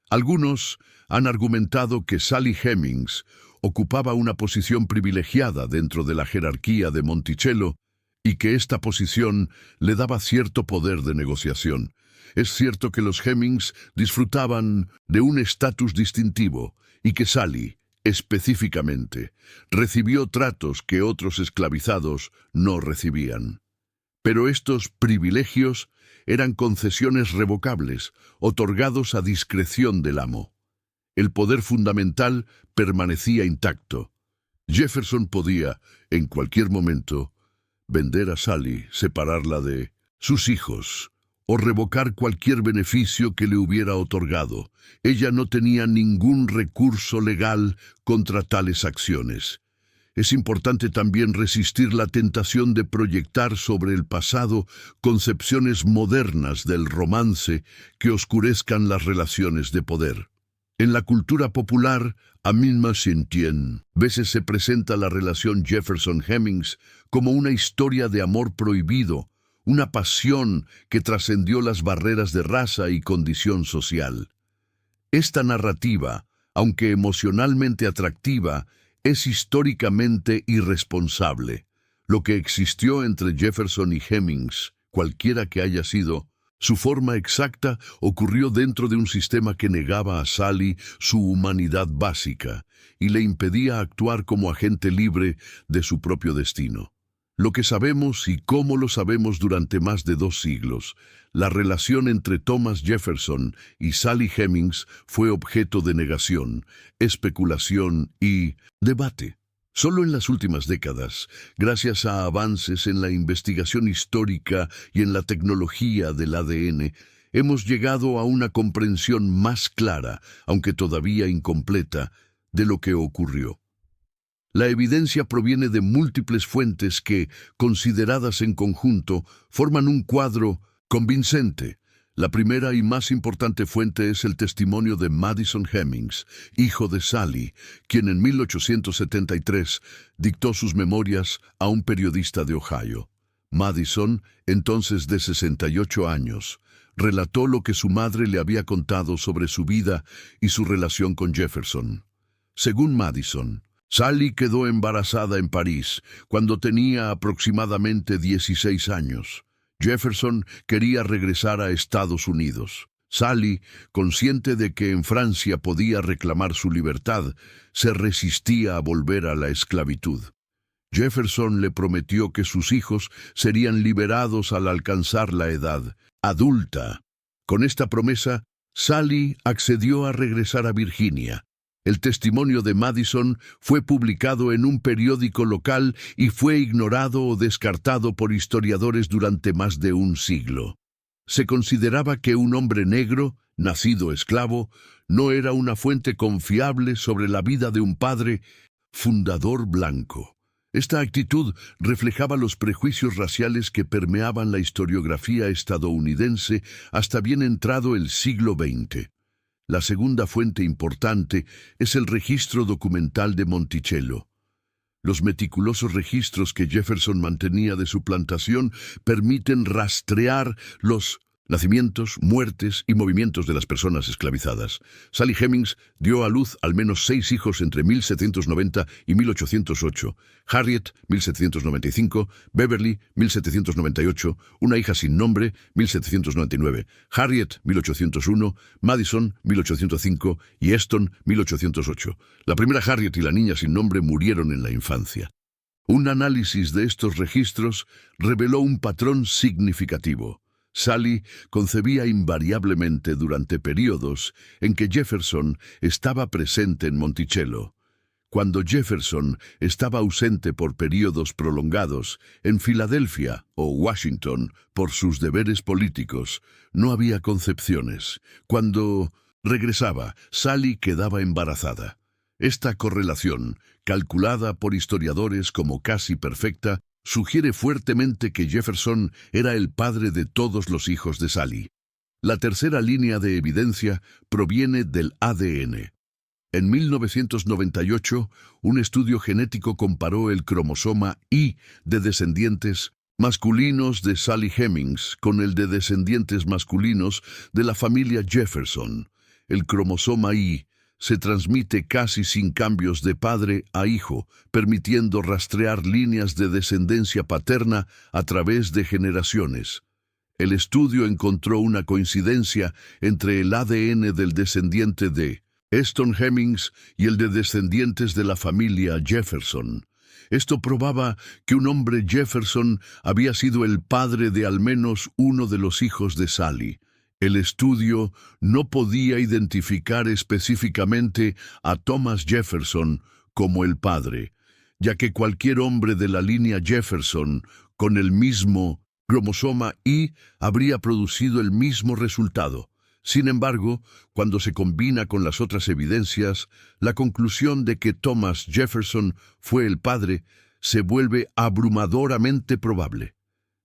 Algunos han argumentado que Sally Hemings ocupaba una posición privilegiada dentro de la jerarquía de Monticello y que esta posición le daba cierto poder de negociación. Es cierto que los Hemings disfrutaban de un estatus distintivo y que Sally, específicamente, recibió tratos que otros esclavizados no recibían. Pero estos privilegios eran concesiones revocables, otorgados a discreción del amo. El poder fundamental permanecía intacto. Jefferson podía, en cualquier momento, vender a Sally, separarla de sus hijos, o revocar cualquier beneficio que le hubiera otorgado. Ella no tenía ningún recurso legal contra tales acciones. Es importante también resistir la tentación de proyectar sobre el pasado concepciones modernas del romance que oscurezcan las relaciones de poder. En la cultura popular, a misma sentien, veces se presenta la relación Jefferson-Hemings como una historia de amor prohibido, una pasión que trascendió las barreras de raza y condición social. Esta narrativa, aunque emocionalmente atractiva, es históricamente irresponsable. Lo que existió entre Jefferson y Hemings, cualquiera que haya sido, su forma exacta ocurrió dentro de un sistema que negaba a Sally su humanidad básica y le impedía actuar como agente libre de su propio destino. Lo que sabemos y cómo lo sabemos durante más de 2 siglos, la relación entre Thomas Jefferson y Sally Hemings fue objeto de negación, especulación y debate. Solo en las últimas décadas, gracias a avances en la investigación histórica y en la tecnología del ADN, hemos llegado a una comprensión más clara, aunque todavía incompleta, de lo que ocurrió. La evidencia proviene de múltiples fuentes que, consideradas en conjunto, forman un cuadro convincente. La primera y más importante fuente es el testimonio de Madison Hemings, hijo de Sally, quien en 1873 dictó sus memorias a un periodista de Ohio. Madison, entonces de 68 años, relató lo que su madre le había contado sobre su vida y su relación con Jefferson. Según Madison, Sally quedó embarazada en París cuando tenía aproximadamente 16 años. Jefferson quería regresar a Estados Unidos. Sally, consciente de que en Francia podía reclamar su libertad, se resistía a volver a la esclavitud. Jefferson le prometió que sus hijos serían liberados al alcanzar la edad adulta. Con esta promesa, Sally accedió a regresar a Virginia. El testimonio de Madison fue publicado en un periódico local y fue ignorado o descartado por historiadores durante más de un siglo. Se consideraba que un hombre negro, nacido esclavo, no era una fuente confiable sobre la vida de un padre fundador blanco. Esta actitud reflejaba los prejuicios raciales que permeaban la historiografía estadounidense hasta bien entrado el siglo XX. La segunda fuente importante es el registro documental de Monticello. Los meticulosos registros que Jefferson mantenía de su plantación permiten rastrear los nacimientos, muertes y movimientos de las personas esclavizadas. Sally Hemings dio a luz al menos 6 hijos entre 1790 y 1808. Harriet, 1795, Beverly, 1798, una hija sin nombre, 1799, Harriet, 1801, Madison, 1805 y Eston, 1808. La primera Harriet y la niña sin nombre murieron en la infancia. Un análisis de estos registros reveló un patrón significativo. Sally concebía invariablemente durante periodos en que Jefferson estaba presente en Monticello. Cuando Jefferson estaba ausente por periodos prolongados en Filadelfia o Washington por sus deberes políticos, no había concepciones. Cuando regresaba, Sally quedaba embarazada. Esta correlación, calculada por historiadores como casi perfecta, sugiere fuertemente que Jefferson era el padre de todos los hijos de Sally. La tercera línea de evidencia proviene del ADN. En 1998, un estudio genético comparó el cromosoma Y de descendientes masculinos de Sally Hemings con el de descendientes masculinos de la familia Jefferson. El cromosoma Y se transmite casi sin cambios de padre a hijo, permitiendo rastrear líneas de descendencia paterna a través de generaciones. El estudio encontró una coincidencia entre el ADN del descendiente de Eston Hemings y el de descendientes de la familia Jefferson. Esto probaba que un hombre Jefferson había sido el padre de al menos uno de los hijos de Sally. El estudio no podía identificar específicamente a Thomas Jefferson como el padre, ya que cualquier hombre de la línea Jefferson con el mismo cromosoma Y habría producido el mismo resultado. Sin embargo, cuando se combina con las otras evidencias, la conclusión de que Thomas Jefferson fue el padre se vuelve abrumadoramente probable.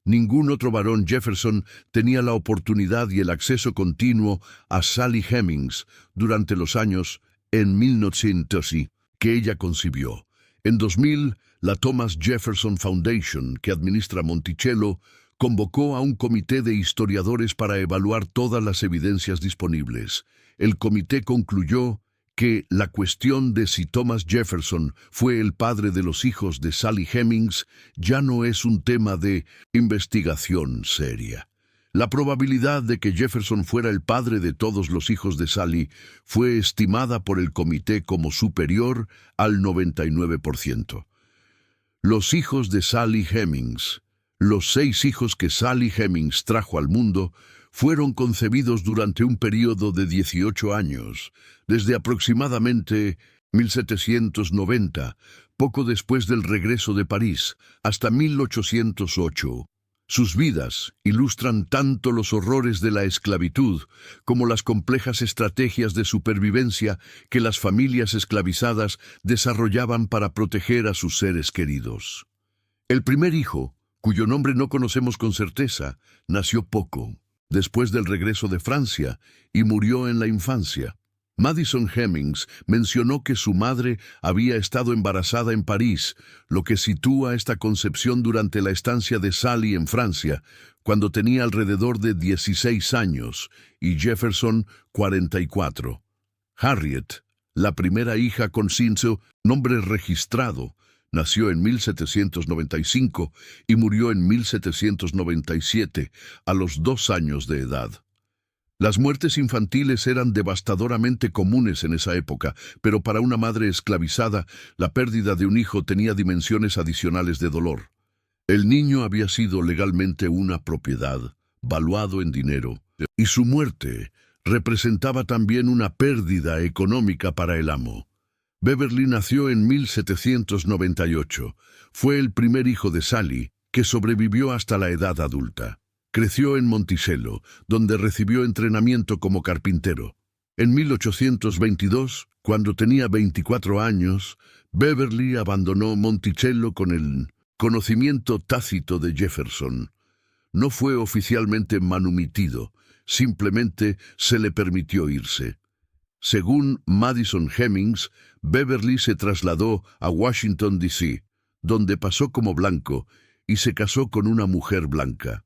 Ningún otro varón Jefferson tenía la oportunidad y el acceso continuo a Sally Hemings durante los años en 1900 que ella concibió. En 2000, la Thomas Jefferson Foundation, que administra Monticello, convocó a un comité de historiadores para evaluar todas las evidencias disponibles. El comité concluyó que la cuestión de si Thomas Jefferson fue el padre de los hijos de Sally Hemings ya no es un tema de investigación seria. La probabilidad de que Jefferson fuera el padre de todos los hijos de Sally fue estimada por el comité como superior al 99%. Los hijos de Sally Hemings, los 6 hijos que Sally Hemings trajo al mundo, fueron concebidos durante un periodo de 18 años, desde aproximadamente 1790, poco después del regreso de París, hasta 1808. Sus vidas ilustran tanto los horrores de la esclavitud como las complejas estrategias de supervivencia que las familias esclavizadas desarrollaban para proteger a sus seres queridos. El primer hijo, cuyo nombre no conocemos con certeza, nació poco después del regreso de Francia y murió en la infancia. Madison Hemings mencionó que su madre había estado embarazada en París, lo que sitúa esta concepción durante la estancia de Sally en Francia, cuando tenía alrededor de 16 años, y Jefferson 44. Harriet, la primera hija con Cinco, nombre registrado, nació en 1795 y murió en 1797, a los 2 años de edad. Las muertes infantiles eran devastadoramente comunes en esa época, pero para una madre esclavizada, la pérdida de un hijo tenía dimensiones adicionales de dolor. El niño había sido legalmente una propiedad, valuado en dinero, y su muerte representaba también una pérdida económica para el amo. Beverly nació en 1798. Fue el primer hijo de Sally, que sobrevivió hasta la edad adulta. Creció en Monticello, donde recibió entrenamiento como carpintero. En 1822, cuando tenía 24 años, Beverly abandonó Monticello con el conocimiento tácito de Jefferson. No fue oficialmente manumitido, simplemente se le permitió irse. Según Madison Hemings, Beverly se trasladó a Washington, D.C., donde pasó como blanco y se casó con una mujer blanca.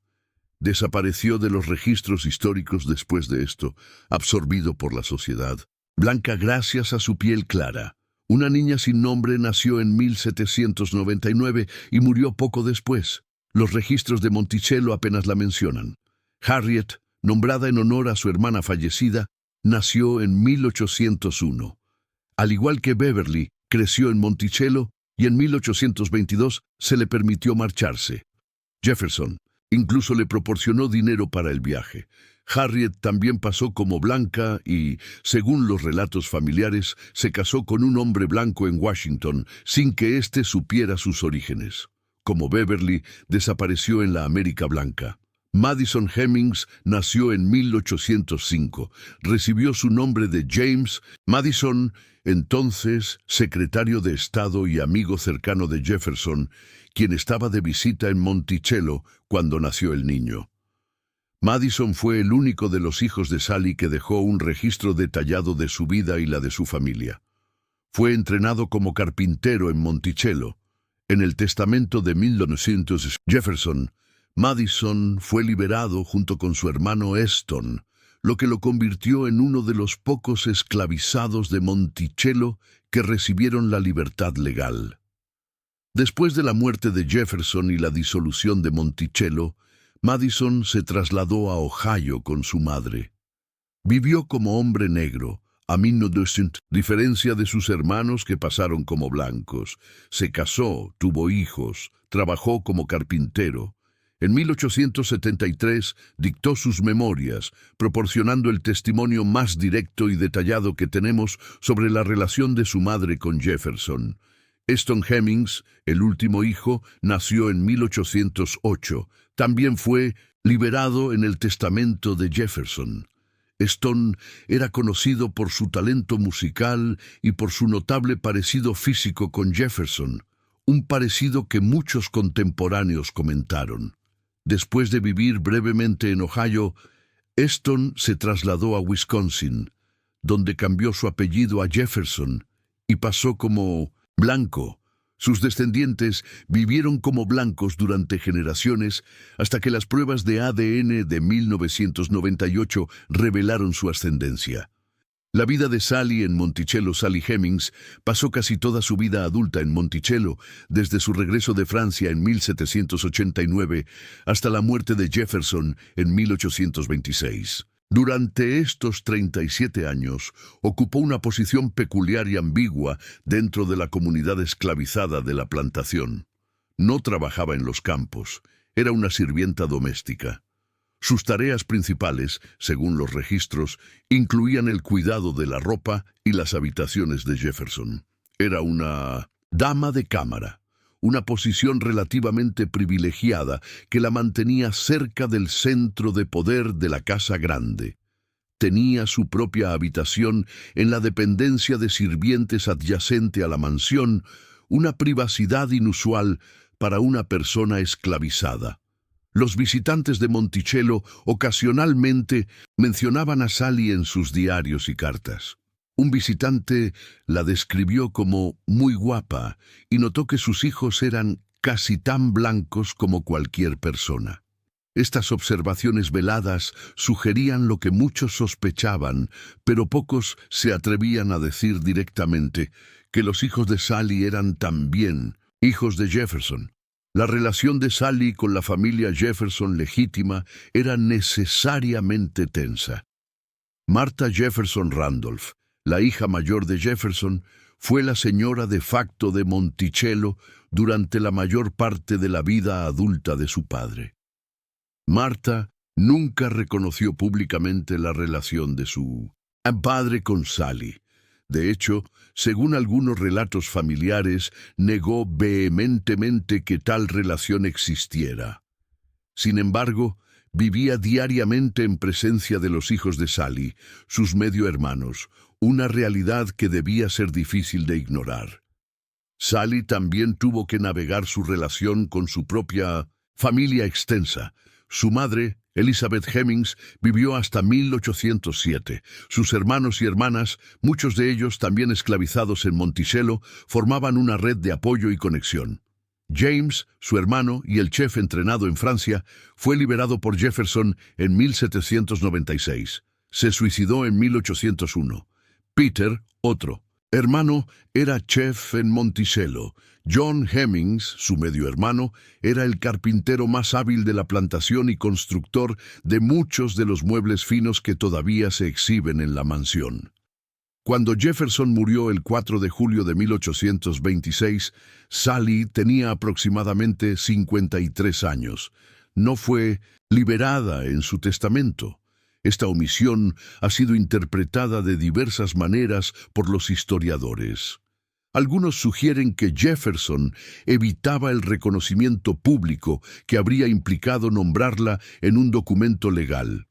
Desapareció de los registros históricos después de esto, absorbido por la sociedad blanca gracias a su piel clara. Una niña sin nombre nació en 1799 y murió poco después. Los registros de Monticello apenas la mencionan. Harriet, nombrada en honor a su hermana fallecida, nació en 1801. Al igual que Beverly, creció en Monticello y en 1822 se le permitió marcharse. Jefferson incluso le proporcionó dinero para el viaje. Harriet también pasó como blanca y, según los relatos familiares, se casó con un hombre blanco en Washington sin que éste supiera sus orígenes. Como Beverly, desapareció en la América Blanca. Madison Hemings nació en 1805. Recibió su nombre de James Madison, entonces secretario de Estado y amigo cercano de Jefferson, quien estaba de visita en Monticello cuando nació el niño. Madison fue el único de los hijos de Sally que dejó un registro detallado de su vida y la de su familia. Fue entrenado como carpintero en Monticello. En el testamento de 1900, Jefferson Madison fue liberado junto con su hermano Eston, lo que lo convirtió en uno de los pocos esclavizados de Monticello que recibieron la libertad legal. Después de la muerte de Jefferson y la disolución de Monticello, Madison se trasladó a Ohio con su madre. Vivió como hombre negro, a diferencia de sus hermanos que pasaron como blancos. Se casó, tuvo hijos, trabajó como carpintero. En 1873 dictó sus memorias, proporcionando el testimonio más directo y detallado que tenemos sobre la relación de su madre con Jefferson. Eston Hemings, el último hijo, nació en 1808. También fue liberado en el testamento de Jefferson. Eston era conocido por su talento musical y por su notable parecido físico con Jefferson, un parecido que muchos contemporáneos comentaron. Después de vivir brevemente en Ohio, Eston se trasladó a Wisconsin, donde cambió su apellido a Jefferson y pasó como blanco. Sus descendientes vivieron como blancos durante generaciones hasta que las pruebas de ADN de 1998 revelaron su ascendencia. La vida de Sally en Monticello. Sally Hemings pasó casi toda su vida adulta en Monticello, desde su regreso de Francia en 1789 hasta la muerte de Jefferson en 1826. Durante estos 37 años, ocupó una posición peculiar y ambigua dentro de la comunidad esclavizada de la plantación. No trabajaba en los campos, era una sirvienta doméstica. Sus tareas principales, según los registros, incluían el cuidado de la ropa y las habitaciones de Jefferson. Era una dama de cámara, una posición relativamente privilegiada que la mantenía cerca del centro de poder de la Casa Grande. Tenía su propia habitación en la dependencia de sirvientes adyacente a la mansión, una privacidad inusual para una persona esclavizada. Los visitantes de Monticello ocasionalmente mencionaban a Sally en sus diarios y cartas. Un visitante la describió como muy guapa y notó que sus hijos eran casi tan blancos como cualquier persona. Estas observaciones veladas sugerían lo que muchos sospechaban, pero pocos se atrevían a decir directamente que los hijos de Sally eran también hijos de Jefferson. La relación de Sally con la familia Jefferson legítima era necesariamente tensa. Martha Jefferson Randolph, la hija mayor de Jefferson, fue la señora de facto de Monticello durante la mayor parte de la vida adulta de su padre. Martha nunca reconoció públicamente la relación de su padre con Sally. De hecho, según algunos relatos familiares, negó vehementemente que tal relación existiera. Sin embargo, vivía diariamente en presencia de los hijos de Sally, sus medio hermanos, una realidad que debía ser difícil de ignorar. Sally también tuvo que navegar su relación con su propia familia extensa. Su madre, Elizabeth Hemings, vivió hasta 1807. Sus hermanos y hermanas, muchos de ellos también esclavizados en Monticello, formaban una red de apoyo y conexión. James, su hermano y el chef entrenado en Francia, fue liberado por Jefferson en 1796. Se suicidó en 1801. Peter, otro hermano, era chef en Monticello. John Hemings, su medio hermano, era el carpintero más hábil de la plantación y constructor de muchos de los muebles finos que todavía se exhiben en la mansión. Cuando Jefferson murió el 4 de julio de 1826, Sally tenía aproximadamente 53 años. No fue liberada en su testamento. Esta omisión ha sido interpretada de diversas maneras por los historiadores. Algunos sugieren que Jefferson evitaba el reconocimiento público que habría implicado nombrarla en un documento legal.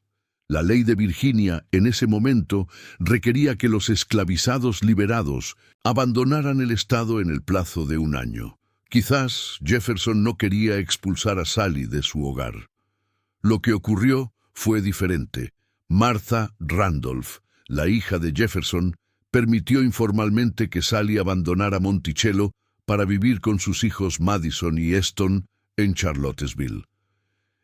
La ley de Virginia, en ese momento, requería que los esclavizados liberados abandonaran el estado en el plazo de 1 año. Quizás Jefferson no quería expulsar a Sally de su hogar. Lo que ocurrió fue diferente. Martha Randolph, la hija de Jefferson, permitió informalmente que Sally abandonara Monticello para vivir con sus hijos Madison y Eston en Charlottesville.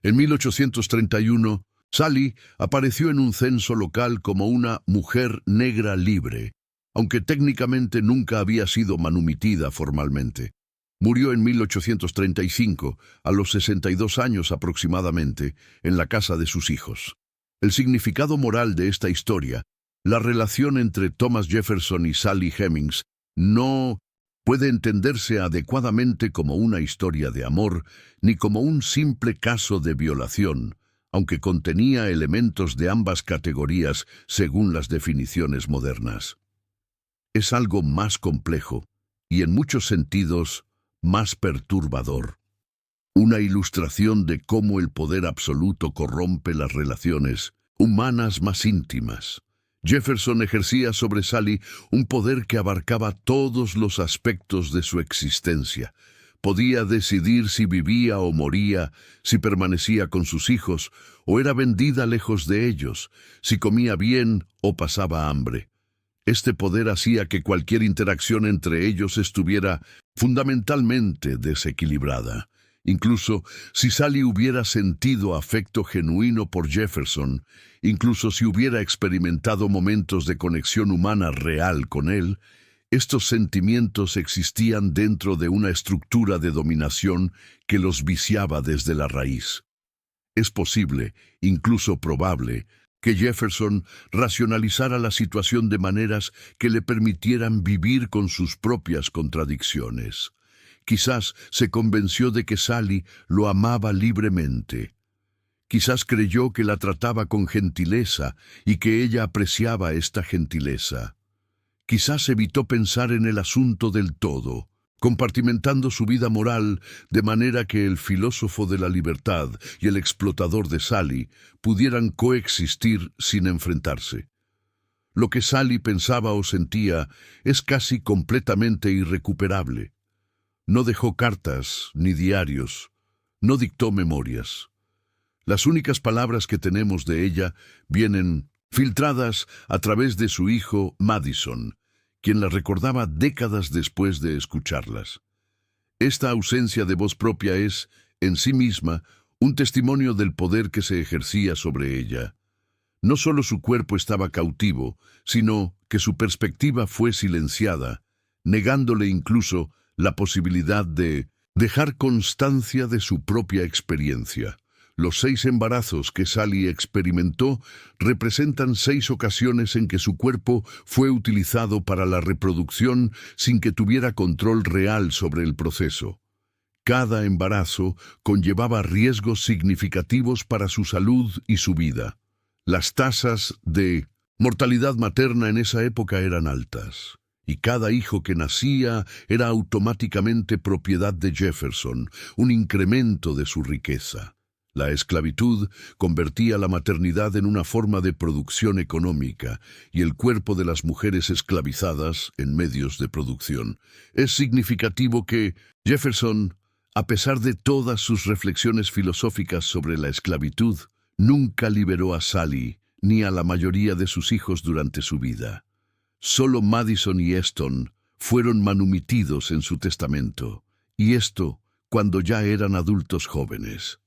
En 1831, Sally apareció en un censo local como una mujer negra libre, aunque técnicamente nunca había sido manumitida formalmente. Murió en 1835, a los 62 años aproximadamente, en la casa de sus hijos. El significado moral de esta historia, la relación entre Thomas Jefferson y Sally Hemings, no puede entenderse adecuadamente como una historia de amor, ni como un simple caso de violación, aunque contenía elementos de ambas categorías según las definiciones modernas. Es algo más complejo y en muchos sentidos más perturbador. Una ilustración de cómo el poder absoluto corrompe las relaciones humanas más íntimas. Jefferson ejercía sobre Sally un poder que abarcaba todos los aspectos de su existencia. Podía decidir si vivía o moría, si permanecía con sus hijos o era vendida lejos de ellos, si comía bien o pasaba hambre. Este poder hacía que cualquier interacción entre ellos estuviera fundamentalmente desequilibrada. Incluso si Sally hubiera sentido afecto genuino por Jefferson, incluso si hubiera experimentado momentos de conexión humana real con él, estos sentimientos existían dentro de una estructura de dominación que los viciaba desde la raíz. Es posible, incluso probable, que Jefferson racionalizara la situación de maneras que le permitieran vivir con sus propias contradicciones. Quizás se convenció de que Sally lo amaba libremente. Quizás creyó que la trataba con gentileza y que ella apreciaba esta gentileza. Quizás evitó pensar en el asunto del todo, compartimentando su vida moral de manera que el filósofo de la libertad y el explotador de Sally pudieran coexistir sin enfrentarse. Lo que Sally pensaba o sentía es casi completamente irrecuperable. No dejó cartas ni diarios, no dictó memorias. Las únicas palabras que tenemos de ella vienen filtradas a través de su hijo Madison, quien las recordaba décadas después de escucharlas. Esta ausencia de voz propia es, en sí misma, un testimonio del poder que se ejercía sobre ella. No solo su cuerpo estaba cautivo, sino que su perspectiva fue silenciada, negándole incluso la posibilidad de dejar constancia de su propia experiencia. Los 6 embarazos que Sally experimentó representan 6 ocasiones en que su cuerpo fue utilizado para la reproducción sin que tuviera control real sobre el proceso. Cada embarazo conllevaba riesgos significativos para su salud y su vida. Las tasas de mortalidad materna en esa época eran altas, y cada hijo que nacía era automáticamente propiedad de Jefferson, un incremento de su riqueza. La esclavitud convertía la maternidad en una forma de producción económica y el cuerpo de las mujeres esclavizadas en medios de producción. Es significativo que Jefferson, a pesar de todas sus reflexiones filosóficas sobre la esclavitud, nunca liberó a Sally ni a la mayoría de sus hijos durante su vida. Solo Madison y Eston fueron manumitidos en su testamento, y esto cuando ya eran adultos jóvenes.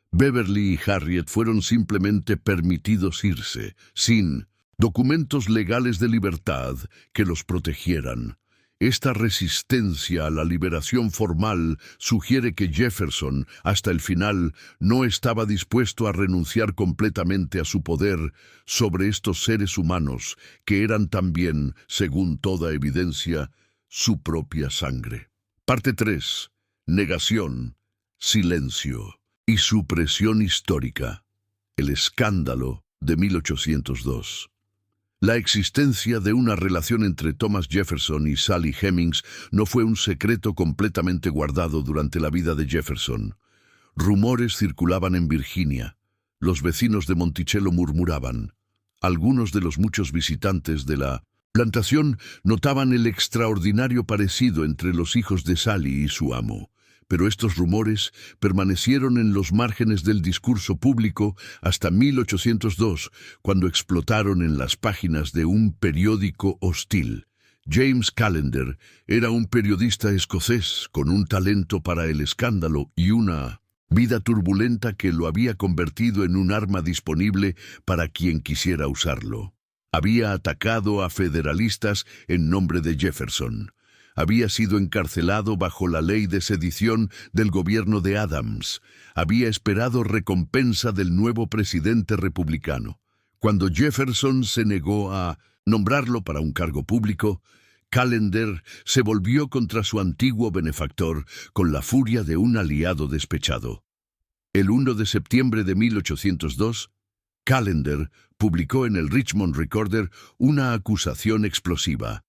Beverly y Harriet fueron simplemente permitidos irse, sin documentos legales de libertad que los protegieran. Esta resistencia a la liberación formal sugiere que Jefferson, hasta el final, no estaba dispuesto a renunciar completamente a su poder sobre estos seres humanos, que eran también, según toda evidencia, su propia sangre. Parte 3. Negación, silencio y supresión histórica. El escándalo de 1802. La existencia de una relación entre Thomas Jefferson y Sally Hemings no fue un secreto completamente guardado durante la vida de Jefferson. Rumores circulaban en Virginia. Los vecinos de Monticello murmuraban. Algunos de los muchos visitantes de la plantación notaban el extraordinario parecido entre los hijos de Sally y su amo. Pero estos rumores permanecieron en los márgenes del discurso público hasta 1802, cuando explotaron en las páginas de un periódico hostil. James Callender era un periodista escocés con un talento para el escándalo y una vida turbulenta que lo había convertido en un arma disponible para quien quisiera usarlo. Había atacado a federalistas en nombre de Jefferson. Había sido encarcelado bajo la ley de sedición del gobierno de Adams. Había esperado recompensa del nuevo presidente republicano. Cuando Jefferson se negó a nombrarlo para un cargo público, Callender se volvió contra su antiguo benefactor con la furia de un aliado despechado. El 1 de septiembre de 1802, Callender publicó en el Richmond Recorder una acusación explosiva.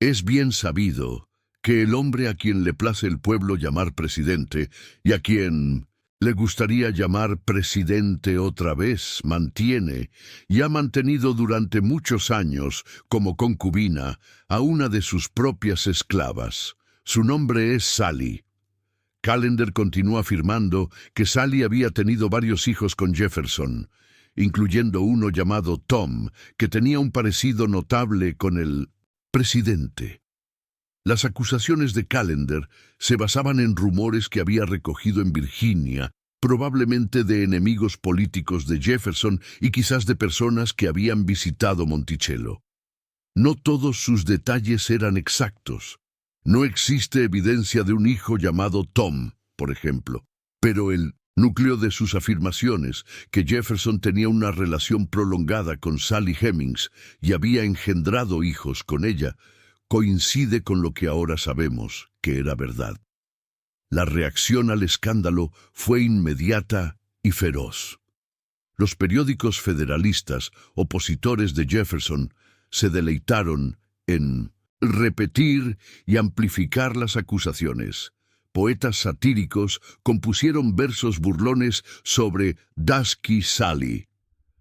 Es bien sabido que el hombre a quien le place el pueblo llamar presidente y a quien le gustaría llamar presidente otra vez mantiene y ha mantenido durante muchos años como concubina a una de sus propias esclavas. Su nombre es Sally. Callender continuó afirmando que Sally había tenido varios hijos con Jefferson, incluyendo uno llamado Tom, que tenía un parecido notable con el presidente. Las acusaciones de Callender se basaban en rumores que había recogido en Virginia, probablemente de enemigos políticos de Jefferson y quizás de personas que habían visitado Monticello. No todos sus detalles eran exactos. No existe evidencia de un hijo llamado Tom, por ejemplo, pero el núcleo de sus afirmaciones, que Jefferson tenía una relación prolongada con Sally Hemings y había engendrado hijos con ella, coincide con lo que ahora sabemos que era verdad. La reacción al escándalo fue inmediata y feroz. Los periódicos federalistas, opositores de Jefferson, se deleitaron en repetir y amplificar las acusaciones. Poetas satíricos compusieron versos burlones sobre Dusky Sally.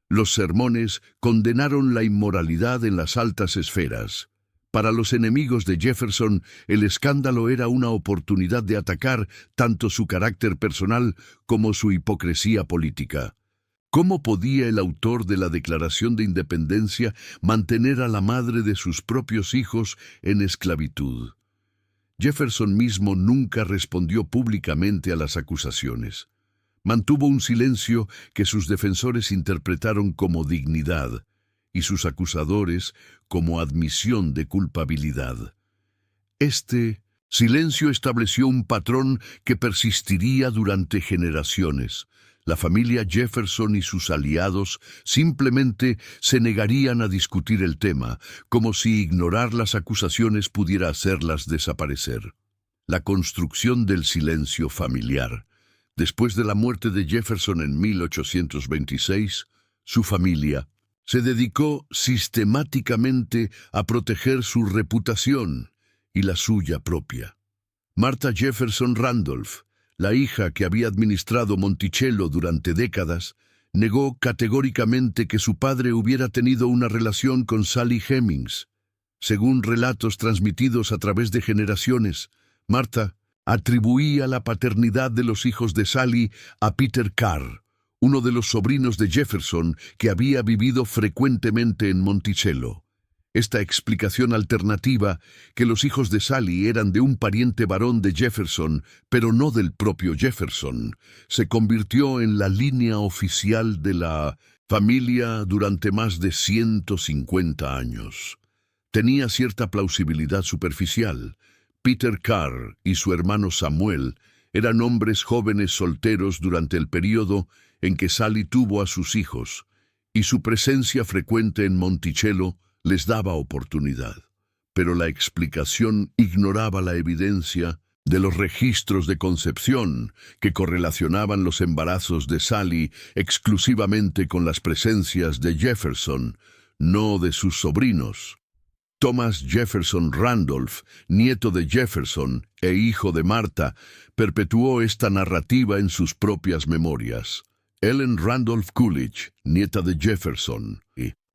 Los sermones condenaron la inmoralidad en las altas esferas. Para los enemigos de Jefferson, el escándalo era una oportunidad de atacar tanto su carácter personal como su hipocresía política. ¿Cómo podía el autor de la Declaración de Independencia mantener a la madre de sus propios hijos en esclavitud? Jefferson mismo nunca respondió públicamente a las acusaciones. Mantuvo un silencio que sus defensores interpretaron como dignidad y sus acusadores como admisión de culpabilidad. Este silencio estableció un patrón que persistiría durante generaciones. La familia Jefferson y sus aliados simplemente se negarían a discutir el tema, como si ignorar las acusaciones pudiera hacerlas desaparecer. La construcción del silencio familiar. Después de la muerte de Jefferson en 1826, su familia se dedicó sistemáticamente a proteger su reputación y la suya propia. Martha Jefferson Randolph, la hija que había administrado Monticello durante décadas, negó categóricamente que su padre hubiera tenido una relación con Sally Hemings. Según relatos transmitidos a través de generaciones, Martha atribuía la paternidad de los hijos de Sally a Peter Carr, uno de los sobrinos de Jefferson que había vivido frecuentemente en Monticello. Esta explicación alternativa, que los hijos de Sally eran de un pariente varón de Jefferson, pero no del propio Jefferson, se convirtió en la línea oficial de la familia durante más de 150 años. Tenía cierta plausibilidad superficial. Peter Carr y su hermano Samuel eran hombres jóvenes solteros durante el período en que Sally tuvo a sus hijos, y su presencia frecuente en Monticello les daba oportunidad. Pero la explicación ignoraba la evidencia de los registros de concepción que correlacionaban los embarazos de Sally exclusivamente con las presencias de Jefferson, no de sus sobrinos. Thomas Jefferson Randolph, nieto de Jefferson e hijo de Martha, perpetuó esta narrativa en sus propias memorias. Ellen Randolph Coolidge, nieta de Jefferson,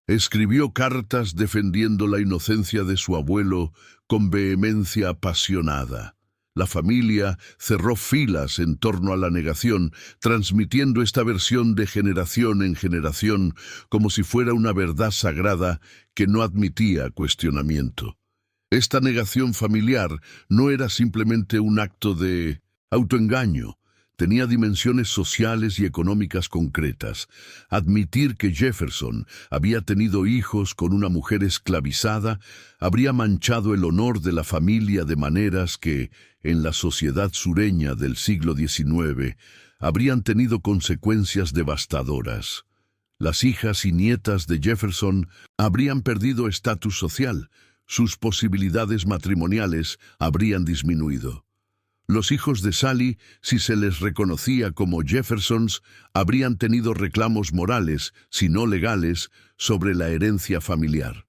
escribió cartas defendiendo la inocencia de su abuelo con vehemencia apasionada. La familia cerró filas en torno a la negación, transmitiendo esta versión de generación en generación como si fuera una verdad sagrada que no admitía cuestionamiento. Esta negación familiar no era simplemente un acto de autoengaño. Tenía dimensiones sociales y económicas concretas. Admitir que Jefferson había tenido hijos con una mujer esclavizada habría manchado el honor de la familia de maneras que, en la sociedad sureña del siglo XIX, habrían tenido consecuencias devastadoras. Las hijas y nietas de Jefferson habrían perdido estatus social. Sus posibilidades matrimoniales habrían disminuido. Los hijos de Sally, si se les reconocía como Jeffersons, habrían tenido reclamos morales, si no legales, sobre la herencia familiar.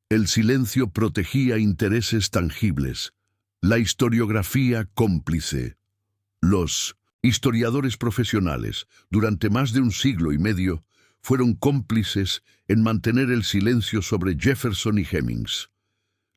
El silencio protegía intereses tangibles. La historiografía cómplice. Los historiadores profesionales, durante más de un siglo y medio, fueron cómplices en mantener el silencio sobre Jefferson y Hemings.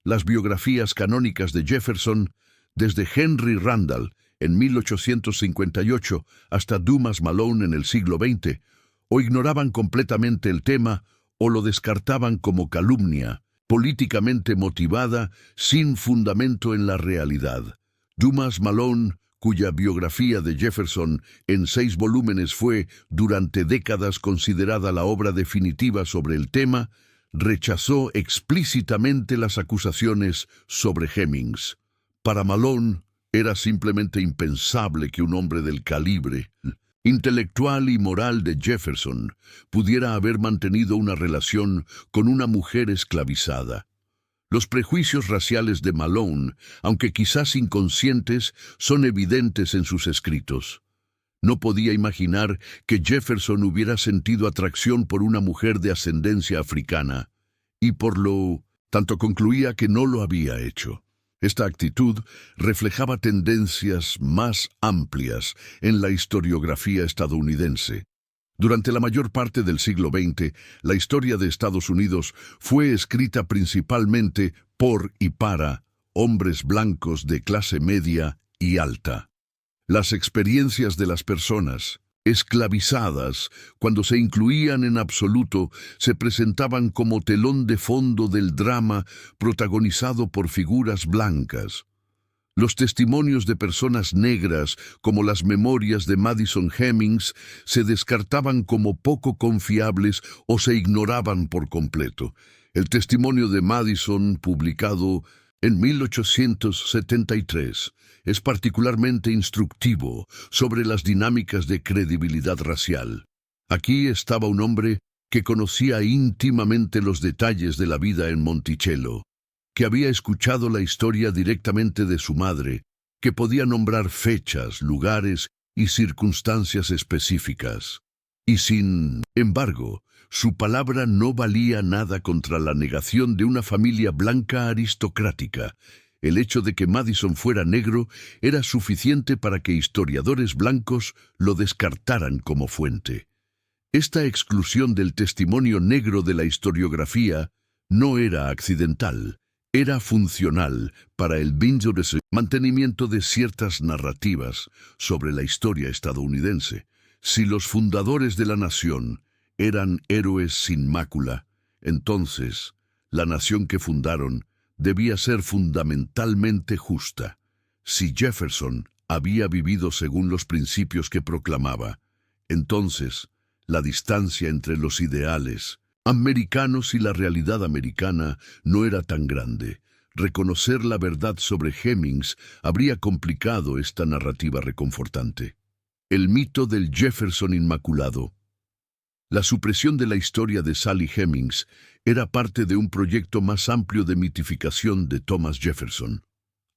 Las biografías canónicas de Jefferson, desde Henry Randall en 1858 hasta Dumas Malone en el siglo XX, o ignoraban completamente el tema o lo descartaban como calumnia, políticamente motivada, sin fundamento en la realidad. Dumas Malone, cuya biografía de Jefferson en 6 volúmenes fue durante décadas considerada la obra definitiva sobre el tema, rechazó explícitamente las acusaciones sobre Hemings. Para Malone, era simplemente impensable que un hombre del calibre intelectual y moral de Jefferson pudiera haber mantenido una relación con una mujer esclavizada. Los prejuicios raciales de Malone, aunque quizás inconscientes, son evidentes en sus escritos. No podía imaginar que Jefferson hubiera sentido atracción por una mujer de ascendencia africana, y por lo tanto concluía que no lo había hecho. Esta actitud reflejaba tendencias más amplias en la historiografía estadounidense. Durante la mayor parte del siglo XX, la historia de Estados Unidos fue escrita principalmente por y para hombres blancos de clase media y alta. Las experiencias de las personas esclavizadas, cuando se incluían en absoluto, se presentaban como telón de fondo del drama protagonizado por figuras blancas. Los testimonios de personas negras, como las memorias de Madison Hemings, se descartaban como poco confiables o se ignoraban por completo. El testimonio de Madison, publicado en 1873, es particularmente instructivo sobre las dinámicas de credibilidad racial. Aquí estaba un hombre que conocía íntimamente los detalles de la vida en Monticello, que había escuchado la historia directamente de su madre, que podía nombrar fechas, lugares y circunstancias específicas. Y sin embargo, su palabra no valía nada contra la negación de una familia blanca aristocrática. El hecho de que Madison fuera negro era suficiente para que historiadores blancos lo descartaran como fuente. Esta exclusión del testimonio negro de la historiografía no era accidental. Era funcional para el mantenimiento de ciertas narrativas sobre la historia estadounidense. Si los fundadores de la nación eran héroes sin mácula, entonces la nación que fundaron debía ser fundamentalmente justa. Si Jefferson había vivido según los principios que proclamaba, entonces la distancia entre los ideales americanos y la realidad americana no era tan grande. Reconocer la verdad sobre Hemings habría complicado esta narrativa reconfortante. El mito del Jefferson Inmaculado. La supresión de la historia de Sally Hemings era parte de un proyecto más amplio de mitificación de Thomas Jefferson.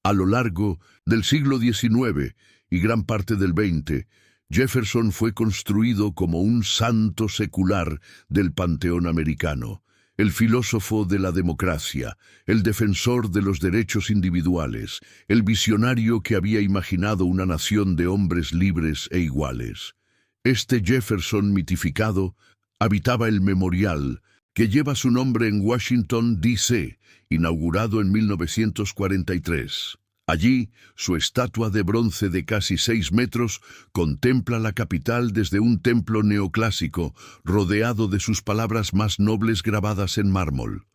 A lo largo del siglo XIX y gran parte del XX, Jefferson fue construido como un santo secular del panteón americano, el filósofo de la democracia, el defensor de los derechos individuales, el visionario que había imaginado una nación de hombres libres e iguales. Este Jefferson mitificado habitaba el memorial que lleva su nombre en Washington, D.C., inaugurado en 1943. Allí, su estatua de bronce de casi 6 metros contempla la capital desde un templo neoclásico, rodeado de sus palabras más nobles grabadas en mármol.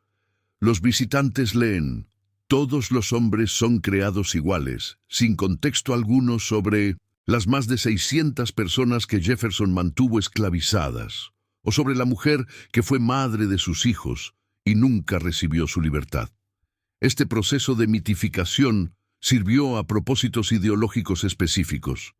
Los visitantes leen: todos los hombres son creados iguales, sin contexto alguno sobre las más de 600 personas que Jefferson mantuvo esclavizadas, o sobre la mujer que fue madre de sus hijos y nunca recibió su libertad. Este proceso de mitificación sirvió a propósitos ideológicos específicos.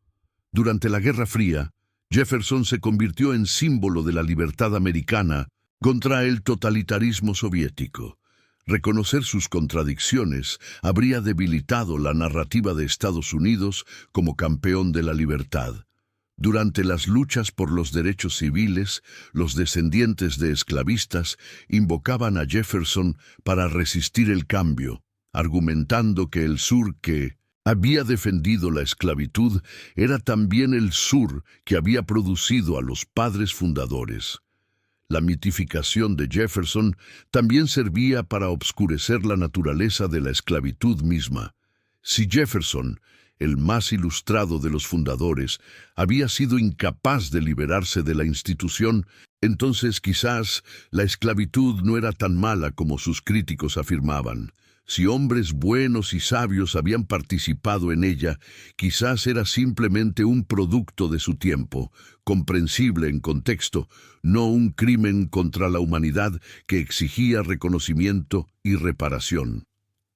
Durante la Guerra Fría, Jefferson se convirtió en símbolo de la libertad americana contra el totalitarismo soviético. Reconocer sus contradicciones habría debilitado la narrativa de Estados Unidos como campeón de la libertad. Durante las luchas por los derechos civiles, los descendientes de esclavistas invocaban a Jefferson para resistir el cambio, argumentando que el sur que había defendido la esclavitud era también el sur que había producido a los padres fundadores. La mitificación de Jefferson también servía para obscurecer la naturaleza de la esclavitud misma. Si Jefferson el más ilustrado de los fundadores, había sido incapaz de liberarse de la institución, entonces quizás la esclavitud no era tan mala como sus críticos afirmaban. Si hombres buenos y sabios habían participado en ella, quizás era simplemente un producto de su tiempo, comprensible en contexto, no un crimen contra la humanidad que exigía reconocimiento y reparación.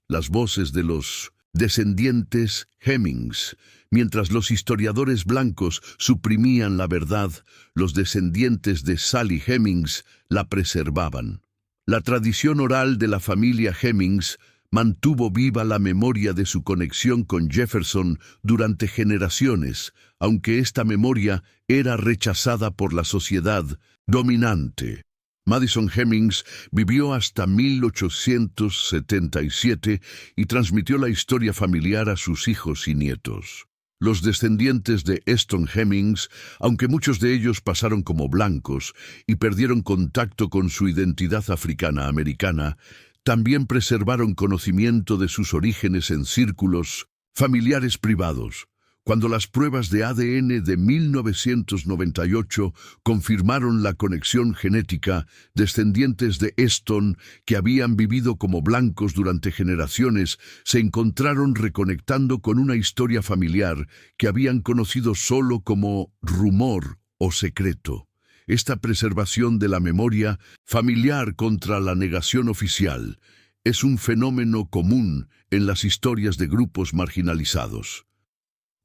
Las voces de los descendientes Hemings. Mientras los historiadores blancos suprimían la verdad, los descendientes de Sally Hemings la preservaban. La tradición oral de la familia Hemings mantuvo viva la memoria de su conexión con Jefferson durante generaciones, aunque esta memoria era rechazada por la sociedad dominante. Madison Hemings vivió hasta 1877 y transmitió la historia familiar a sus hijos y nietos. Los descendientes de Eston Hemings, aunque muchos de ellos pasaron como blancos y perdieron contacto con su identidad africana-americana, también preservaron conocimiento de sus orígenes en círculos familiares privados. Cuando las pruebas de ADN de 1998 confirmaron la conexión genética, descendientes de Eston, que habían vivido como blancos durante generaciones, se encontraron reconectando con una historia familiar que habían conocido solo como rumor o secreto. Esta preservación de la memoria familiar contra la negación oficial es un fenómeno común en las historias de grupos marginalizados.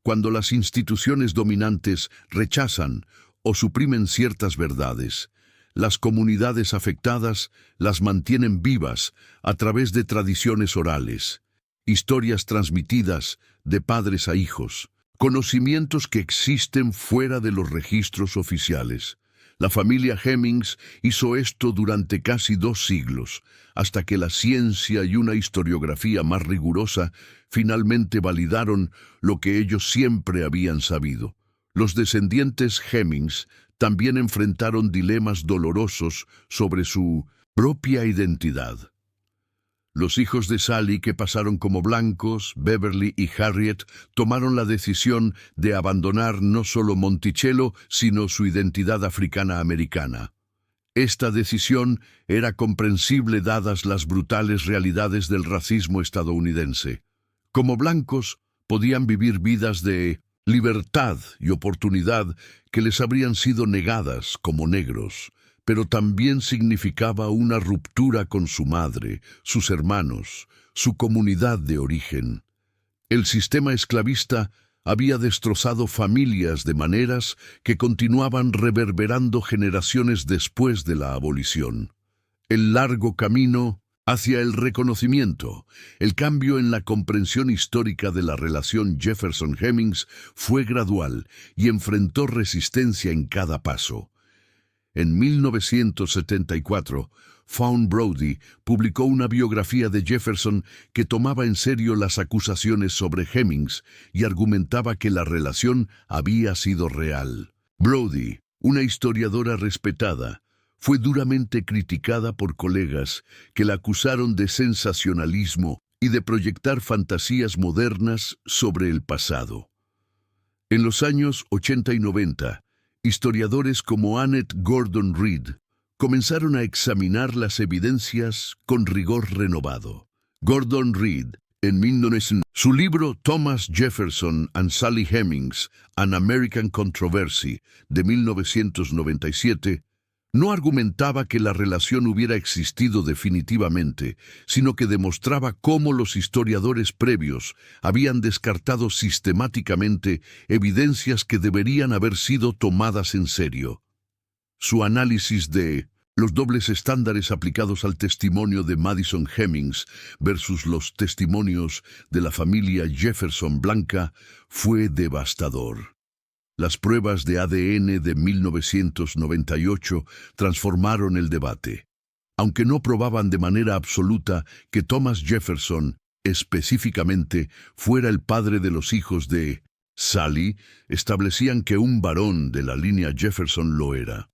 Cuando las instituciones dominantes rechazan o suprimen ciertas verdades, las comunidades afectadas las mantienen vivas a través de tradiciones orales, historias transmitidas de padres a hijos, conocimientos que existen fuera de los registros oficiales. La familia Hemings hizo esto durante casi 2 siglos, hasta que la ciencia y una historiografía más rigurosa finalmente validaron lo que ellos siempre habían sabido. Los descendientes Hemings también enfrentaron dilemas dolorosos sobre su propia identidad. Los hijos de Sally, que pasaron como blancos, Beverly y Harriet, tomaron la decisión de abandonar no solo Monticello, sino su identidad africana-americana. Esta decisión era comprensible dadas las brutales realidades del racismo estadounidense. Como blancos, podían vivir vidas de libertad y oportunidad que les habrían sido negadas como negros, pero también significaba una ruptura con su madre, sus hermanos, su comunidad de origen. El sistema esclavista había destrozado familias de maneras que continuaban reverberando generaciones después de la abolición. El largo camino hacia el reconocimiento, el cambio en la comprensión histórica de la relación Jefferson-Hemings fue gradual y enfrentó resistencia en cada paso. En 1974, Fawn Brodie publicó una biografía de Jefferson que tomaba en serio las acusaciones sobre Hemings y argumentaba que la relación había sido real. Brodie, una historiadora respetada, fue duramente criticada por colegas que la acusaron de sensacionalismo y de proyectar fantasías modernas sobre el pasado. En los años 80 y 90, historiadores como Annette Gordon Reed comenzaron a examinar las evidencias con rigor renovado. Gordon Reed, en 1900, su libro Thomas Jefferson and Sally Hemings, An American Controversy, de 1997, no argumentaba que la relación hubiera existido definitivamente, sino que demostraba cómo los historiadores previos habían descartado sistemáticamente evidencias que deberían haber sido tomadas en serio. Su análisis de los dobles estándares aplicados al testimonio de Madison Hemings versus los testimonios de la familia Jefferson blanca fue devastador. Las pruebas de ADN de 1998 transformaron el debate. Aunque no probaban de manera absoluta que Thomas Jefferson, específicamente, fuera el padre de los hijos de Sally, establecían que un varón de la línea Jefferson lo era.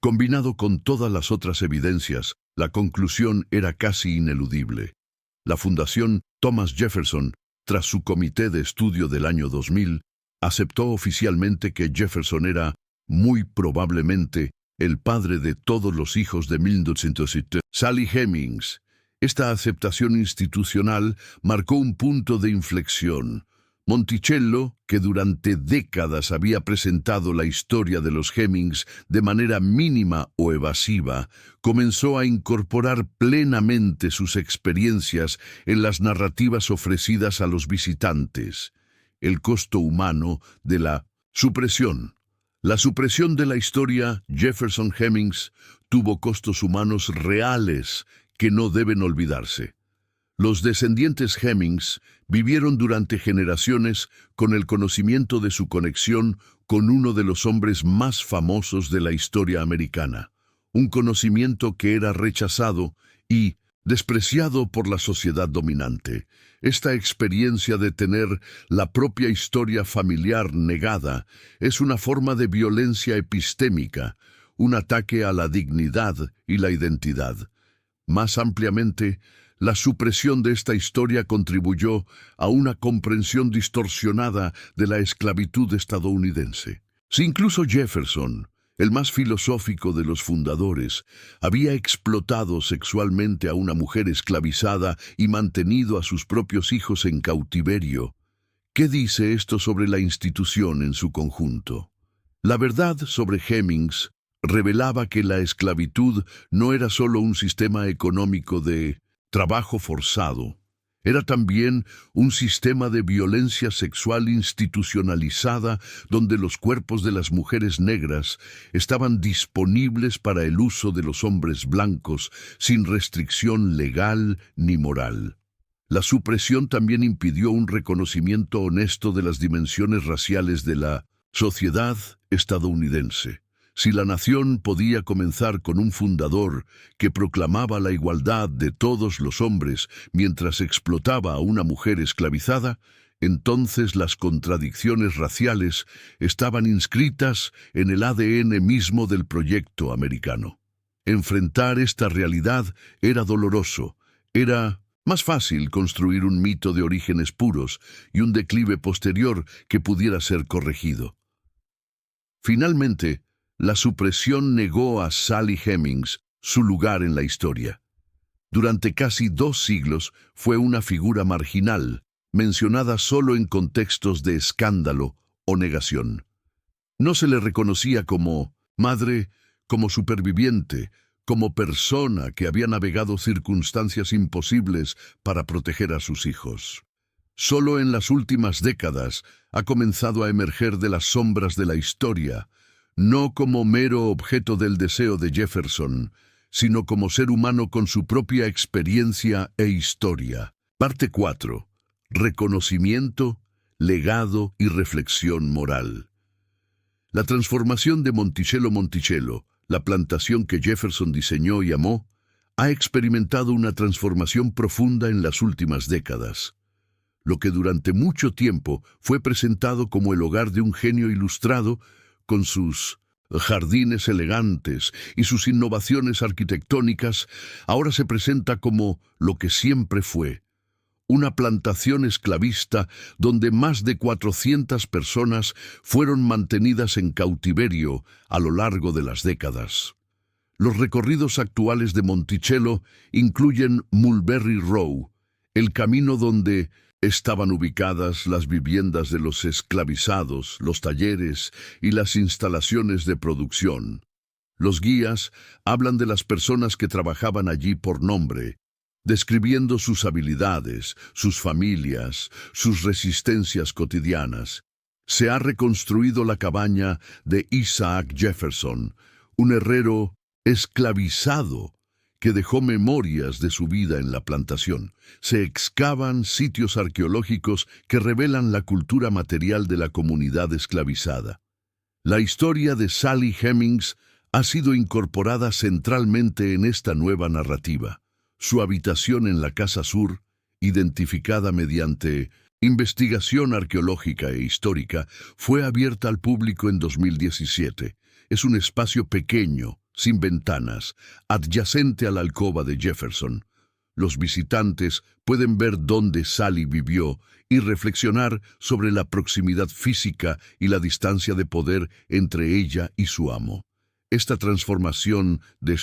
Combinado con todas las otras evidencias, la conclusión era casi ineludible. La Fundación Thomas Jefferson tras su comité de estudio del año 2000, aceptó oficialmente que Jefferson era, muy probablemente, el padre de todos los hijos de 1907. Sally Hemings. Esta aceptación institucional marcó un punto de inflexión. Monticello, que durante décadas había presentado la historia de los Hemings de manera mínima o evasiva, comenzó a incorporar plenamente sus experiencias en las narrativas ofrecidas a los visitantes. El costo humano de la supresión. La supresión de la historia Jefferson Hemings tuvo costos humanos reales que no deben olvidarse. Los descendientes Hemings vivieron durante generaciones con el conocimiento de su conexión con uno de los hombres más famosos de la historia americana, un conocimiento que era rechazado y despreciado por la sociedad dominante. Esta experiencia de tener la propia historia familiar negada es una forma de violencia epistémica, un ataque a la dignidad y la identidad. Más ampliamente, la supresión de esta historia contribuyó a una comprensión distorsionada de la esclavitud estadounidense. Si incluso Jefferson, el más filosófico de los fundadores, había explotado sexualmente a una mujer esclavizada y mantenido a sus propios hijos en cautiverio, ¿qué dice esto sobre la institución en su conjunto? La verdad sobre Hemings revelaba que la esclavitud no era solo un sistema económico de trabajo forzado, era también un sistema de violencia sexual institucionalizada donde los cuerpos de las mujeres negras estaban disponibles para el uso de los hombres blancos sin restricción legal ni moral. La supresión también impidió un reconocimiento honesto de las dimensiones raciales de la sociedad estadounidense. Si la nación podía comenzar con un fundador que proclamaba la igualdad de todos los hombres mientras explotaba a una mujer esclavizada, entonces las contradicciones raciales estaban inscritas en el ADN mismo del proyecto americano. Enfrentar esta realidad era doloroso, era más fácil construir un mito de orígenes puros y un declive posterior que pudiera ser corregido. Finalmente, la supresión negó a Sally Hemings su lugar en la historia. Durante casi 2 siglos fue una figura marginal, mencionada solo en contextos de escándalo o negación. No se le reconocía como madre, como superviviente, como persona que había navegado circunstancias imposibles para proteger a sus hijos. Solo en las últimas décadas ha comenzado a emerger de las sombras de la historia, no como mero objeto del deseo de Jefferson, sino como ser humano con su propia experiencia e historia. Parte 4. Reconocimiento, legado y reflexión moral. La transformación de Monticello, la plantación que Jefferson diseñó y amó, ha experimentado una transformación profunda en las últimas décadas. Lo que durante mucho tiempo fue presentado como el hogar de un genio ilustrado, con sus jardines elegantes y sus innovaciones arquitectónicas, ahora se presenta como lo que siempre fue, una plantación esclavista donde más de 400 personas fueron mantenidas en cautiverio a lo largo de las décadas. Los recorridos actuales de Monticello incluyen Mulberry Row, el camino donde estaban ubicadas las viviendas de los esclavizados, los talleres y las instalaciones de producción. Los guías hablan de las personas que trabajaban allí por nombre, describiendo sus habilidades, sus familias, sus resistencias cotidianas. Se ha reconstruido la cabaña de Isaac Jefferson, un herrero esclavizado que dejó memorias de su vida en la plantación. Se excavan sitios arqueológicos que revelan la cultura material de la comunidad esclavizada. La historia de Sally Hemings ha sido incorporada centralmente en esta nueva narrativa. Su habitación en la Casa Sur, identificada mediante investigación arqueológica e histórica, fue abierta al público en 2017. Es un espacio pequeño, sin ventanas, adyacente a la alcoba de Jefferson. los visitantes pueden ver dónde Sally vivió y reflexionar sobre la proximidad física y la distancia de poder entre ella y su amo. Esta transformación de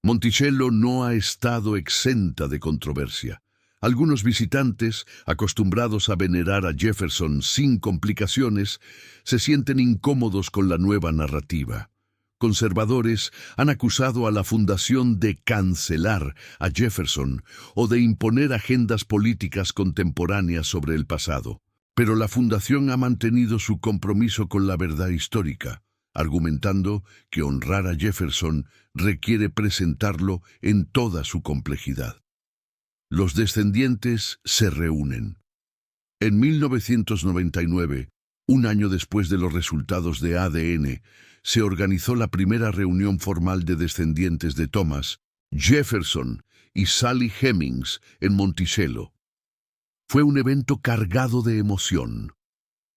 Monticello no ha estado exenta de controversia. Algunos visitantes, acostumbrados a venerar a Jefferson sin complicaciones, se sienten incómodos con la nueva narrativa. Conservadores han acusado a la Fundación de cancelar a Jefferson o de imponer agendas políticas contemporáneas sobre el pasado. Pero la Fundación ha mantenido su compromiso con la verdad histórica, argumentando que honrar a Jefferson requiere presentarlo en toda su complejidad. Los descendientes se reúnen. En 1999, un año después de los resultados de ADN, se organizó la primera reunión formal de descendientes de Thomas Jefferson y Sally Hemings en Monticello. Fue un evento cargado de emoción.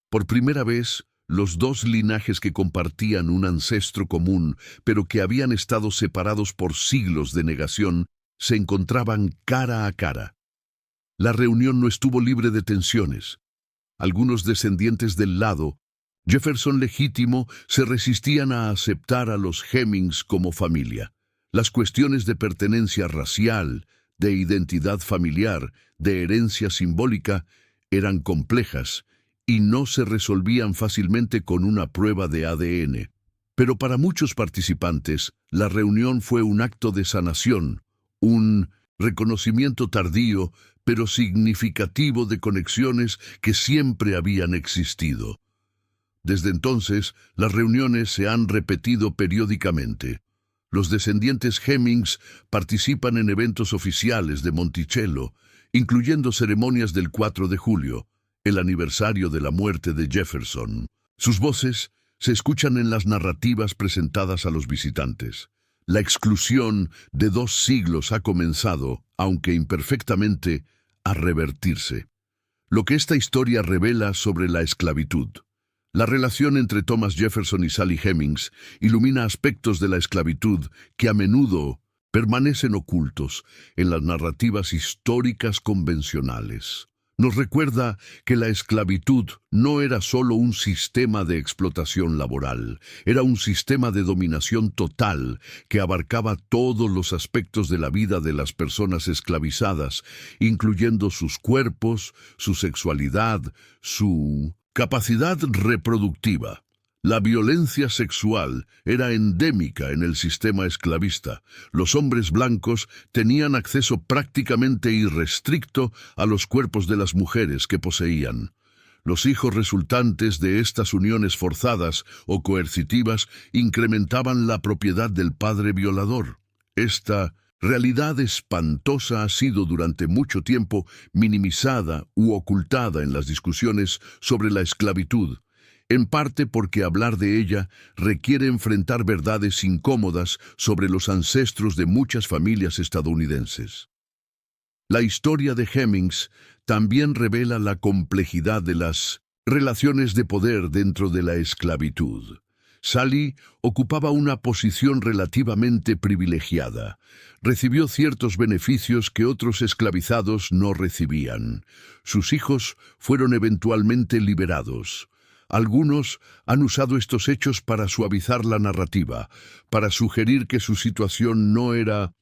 Por primera vez, los dos linajes que compartían un ancestro común, pero que habían estado separados por siglos de negación, se encontraban cara a cara. La reunión no estuvo libre de tensiones. Algunos descendientes del lado Jefferson legítimo se resistían a aceptar a los Hemings como familia. Las cuestiones de pertenencia racial, de identidad familiar, de herencia simbólica, eran complejas y no se resolvían fácilmente con una prueba de ADN. Pero para muchos participantes, la reunión fue un acto de sanación, un reconocimiento tardío, pero significativo de conexiones que siempre habían existido. Desde entonces, las reuniones se han repetido periódicamente. Los descendientes Hemings participan en eventos oficiales de Monticello, incluyendo ceremonias del 4 de julio, el aniversario de la muerte de Jefferson. Sus voces se escuchan en las narrativas presentadas a los visitantes. La exclusión de 2 siglos ha comenzado, aunque imperfectamente, a revertirse. Lo que esta historia revela sobre la esclavitud. La relación entre Thomas Jefferson y Sally Hemings ilumina aspectos de la esclavitud que a menudo permanecen ocultos en las narrativas históricas convencionales. Nos recuerda que la esclavitud no era solo un sistema de explotación laboral, era un sistema de dominación total que abarcaba todos los aspectos de la vida de las personas esclavizadas, incluyendo sus cuerpos, su sexualidad, su capacidad reproductiva. La violencia sexual era endémica en el sistema esclavista. Los hombres blancos tenían acceso prácticamente irrestricto a los cuerpos de las mujeres que poseían. Los hijos resultantes de estas uniones forzadas o coercitivas incrementaban la propiedad del padre violador. Esta realidad espantosa ha sido durante mucho tiempo minimizada u ocultada en las discusiones sobre la esclavitud, en parte porque hablar de ella requiere enfrentar verdades incómodas sobre los ancestros de muchas familias estadounidenses. La historia de Hemings también revela la complejidad de las relaciones de poder dentro de la esclavitud. Sally ocupaba una posición relativamente privilegiada. Recibió ciertos beneficios que otros esclavizados no recibían. Sus hijos fueron eventualmente liberados. Algunos han usado estos hechos para suavizar la narrativa, para sugerir que su situación no era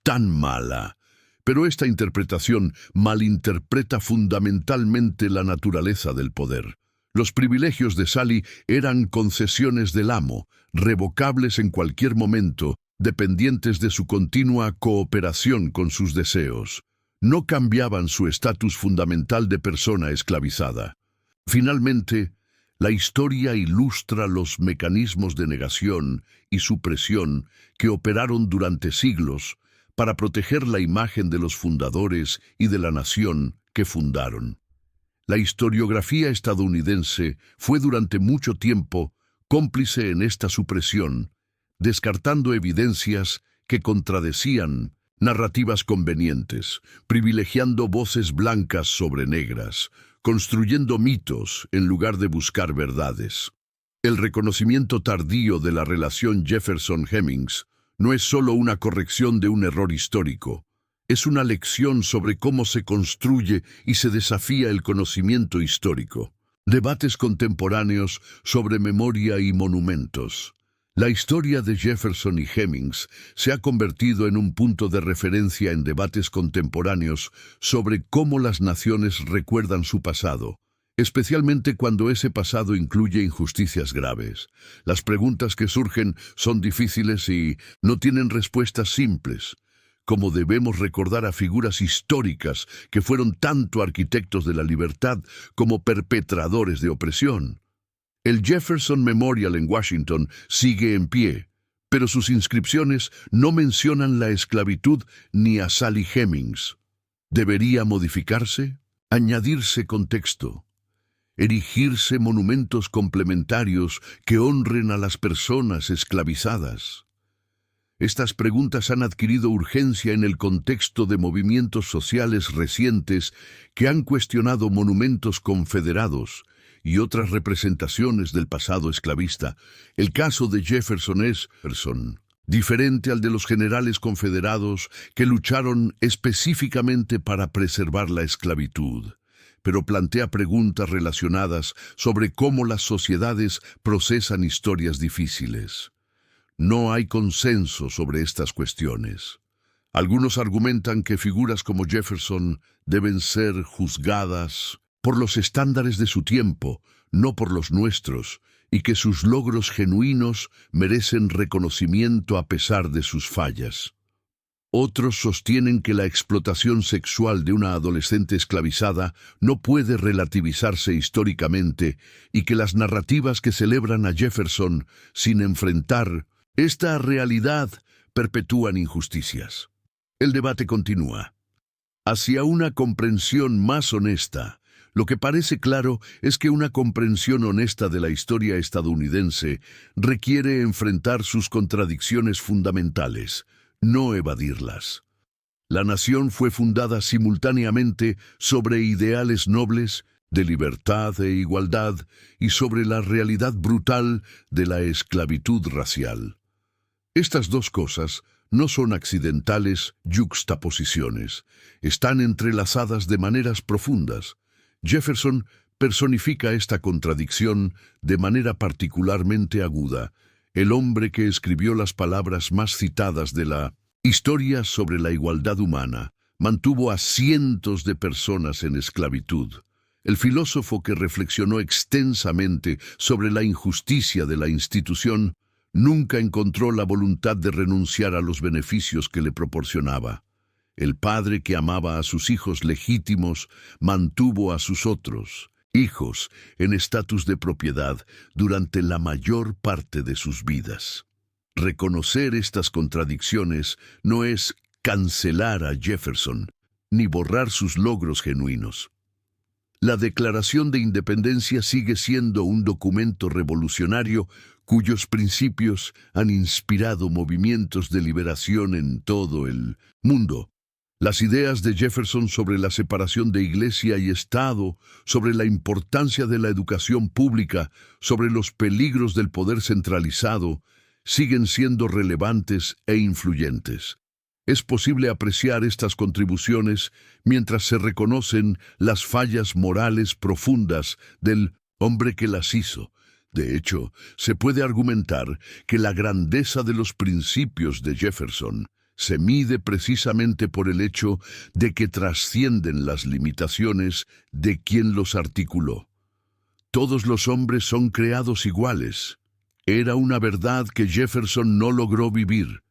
tan mala. Pero esta interpretación malinterpreta fundamentalmente la naturaleza del poder. Los privilegios de Sally eran concesiones del amo, revocables en cualquier momento, dependientes de su continua cooperación con sus deseos. No cambiaban su estatus fundamental de persona esclavizada. Finalmente, la historia ilustra los mecanismos de negación y supresión que operaron durante siglos para proteger la imagen de los fundadores y de la nación que fundaron. La historiografía estadounidense fue durante mucho tiempo cómplice en esta supresión, descartando evidencias que contradecían narrativas convenientes, privilegiando voces blancas sobre negras, construyendo mitos en lugar de buscar verdades. El reconocimiento tardío de la relación Jefferson-Hemings no es solo una corrección de un error histórico, Es una lección sobre cómo se construye y se desafía el conocimiento histórico. Debates contemporáneos sobre memoria y monumentos. La historia de Jefferson y Hemings se ha convertido en un punto de referencia en debates contemporáneos sobre cómo las naciones recuerdan su pasado, especialmente cuando ese pasado incluye injusticias graves. Las preguntas que surgen son difíciles y no tienen respuestas simples. Cómo debemos recordar a figuras históricas que fueron tanto arquitectos de la libertad como perpetradores de opresión. El Jefferson Memorial en Washington sigue en pie, pero sus inscripciones no mencionan la esclavitud ni a Sally Hemings. ¿Debería modificarse? Añadirse contexto. Erigirse monumentos complementarios que honren a las personas esclavizadas. Estas preguntas han adquirido urgencia en el contexto de movimientos sociales recientes que han cuestionado monumentos confederados y otras representaciones del pasado esclavista. El caso de Jefferson es diferente al de los generales confederados que lucharon específicamente para preservar la esclavitud, pero plantea preguntas relacionadas sobre cómo las sociedades procesan historias difíciles. No hay consenso sobre estas cuestiones. Algunos argumentan que figuras como Jefferson deben ser juzgadas por los estándares de su tiempo, no por los nuestros, y que sus logros genuinos merecen reconocimiento a pesar de sus fallas. Otros sostienen que la explotación sexual de una adolescente esclavizada no puede relativizarse históricamente y que las narrativas que celebran a Jefferson sin enfrentar esta realidad perpetúan injusticias. El debate continúa. Hacia una comprensión más honesta, lo que parece claro es que una comprensión honesta de la historia estadounidense requiere enfrentar sus contradicciones fundamentales, no evadirlas. La nación fue fundada simultáneamente sobre ideales nobles, de libertad e igualdad, y sobre la realidad brutal de la esclavitud racial. Estas dos cosas no son accidentales yuxtaposiciones, están entrelazadas de maneras profundas. Jefferson personifica esta contradicción de manera particularmente aguda. El hombre que escribió las palabras más citadas de la historia sobre la igualdad humana mantuvo a cientos de personas en esclavitud. El filósofo que reflexionó extensamente sobre la injusticia de la institución nunca encontró la voluntad de renunciar a los beneficios que le proporcionaba. El padre que amaba a sus hijos legítimos mantuvo a sus otros hijos en estatus de propiedad durante la mayor parte de sus vidas. Reconocer estas contradicciones no es cancelar a Jefferson, ni borrar sus logros genuinos. La Declaración de Independencia sigue siendo un documento revolucionario cuyos principios han inspirado movimientos de liberación en todo el mundo. Las ideas de Jefferson sobre la separación de Iglesia y Estado, sobre la importancia de la educación pública, sobre los peligros del poder centralizado, siguen siendo relevantes e influyentes. Es posible apreciar estas contribuciones mientras se reconocen las fallas morales profundas del hombre que las hizo. De hecho, se puede argumentar que la grandeza de los principios de Jefferson se mide precisamente por el hecho de que trascienden las limitaciones de quien los articuló. Todos los hombres son creados iguales. Era una verdad que Jefferson no logró vivir,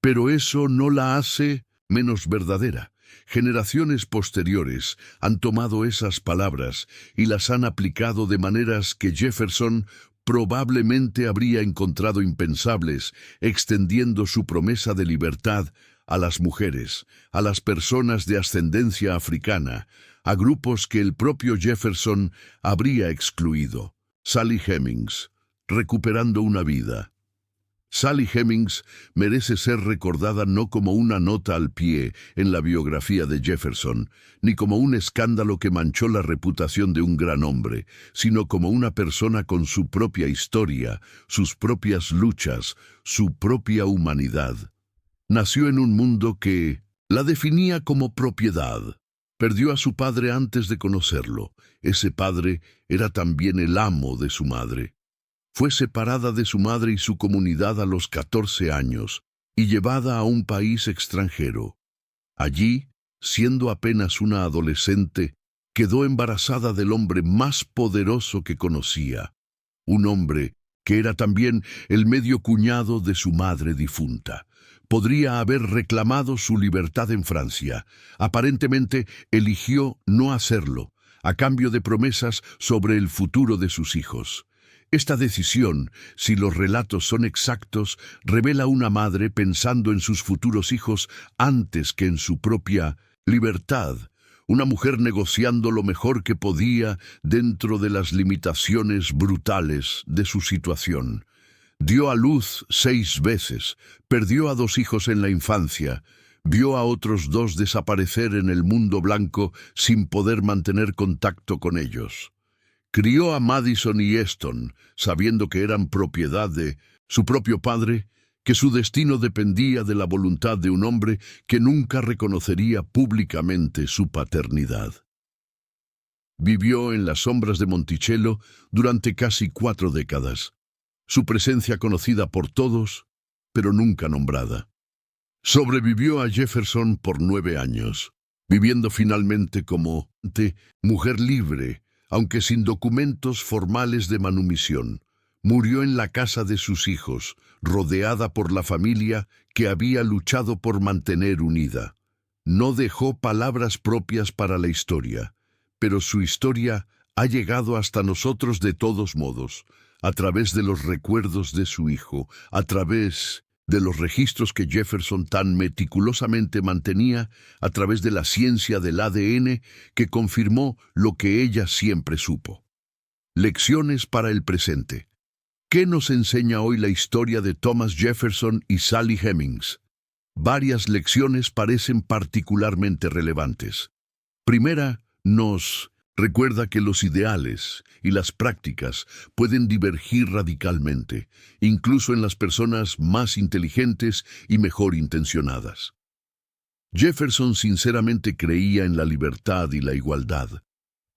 pero eso no la hace menos verdadera. Generaciones posteriores han tomado esas palabras y las han aplicado de maneras que Jefferson probablemente habría encontrado impensables, extendiendo su promesa de libertad a las mujeres, a las personas de ascendencia africana, a grupos que el propio Jefferson habría excluido. Sally Hemings, recuperando una vida. Sally Hemings merece ser recordada no como una nota al pie en la biografía de Jefferson, ni como un escándalo que manchó la reputación de un gran hombre, sino como una persona con su propia historia, sus propias luchas, su propia humanidad. Nació en un mundo que La definía como propiedad. Perdió a su padre antes de conocerlo. Ese padre era también el amo de su madre. Fue separada de su madre y su comunidad a los 14 años y llevada a un país extranjero. Allí, siendo apenas una adolescente, quedó embarazada del hombre más poderoso que conocía, un hombre que era también el medio cuñado de su madre difunta. Podría haber reclamado su libertad en Francia. Aparentemente eligió no hacerlo, a cambio de promesas sobre el futuro de sus hijos. Esta decisión, si los relatos son exactos, revela una madre pensando en sus futuros hijos antes que en su propia libertad. Una mujer negociando lo mejor que podía dentro de las limitaciones brutales de su situación. Dio a luz 6 veces, perdió a 2 hijos en la infancia, vio a otros 2 desaparecer en el mundo blanco sin poder mantener contacto con ellos. Crió a Madison y Eston, sabiendo que eran propiedad de su propio padre, que su destino dependía de la voluntad de un hombre que nunca reconocería públicamente su paternidad. Vivió en las sombras de Monticello durante casi 4 décadas. Su presencia conocida por todos, pero nunca nombrada. Sobrevivió a Jefferson por 9 años, viviendo finalmente como mujer libre, aunque sin documentos formales de manumisión. Murió en la casa de sus hijos, rodeada por la familia que había luchado por mantener unida. No dejó palabras propias para la historia, pero su historia ha llegado hasta nosotros de todos modos, a través de los recuerdos de su hijo, a través de los registros que Jefferson tan meticulosamente mantenía, a través de la ciencia del ADN que confirmó lo que ella siempre supo. Lecciones para el presente. ¿Qué nos enseña hoy la historia de Thomas Jefferson y Sally Hemings? Varias lecciones parecen particularmente relevantes. Primera, nos recuerda que los ideales y las prácticas pueden divergir radicalmente, incluso en las personas más inteligentes y mejor intencionadas. Jefferson sinceramente creía en la libertad y la igualdad.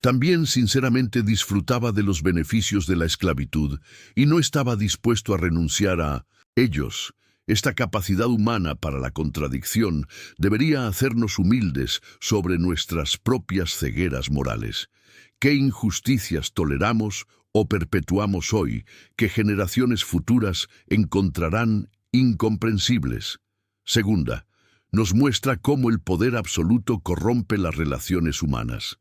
También sinceramente disfrutaba de los beneficios de la esclavitud y no estaba dispuesto a renunciar a ellos. Esta capacidad humana para la contradicción debería hacernos humildes sobre nuestras propias cegueras morales. ¿Qué injusticias toleramos o perpetuamos hoy que generaciones futuras encontrarán incomprensibles? Segunda, nos muestra cómo el poder absoluto corrompe las relaciones humanas.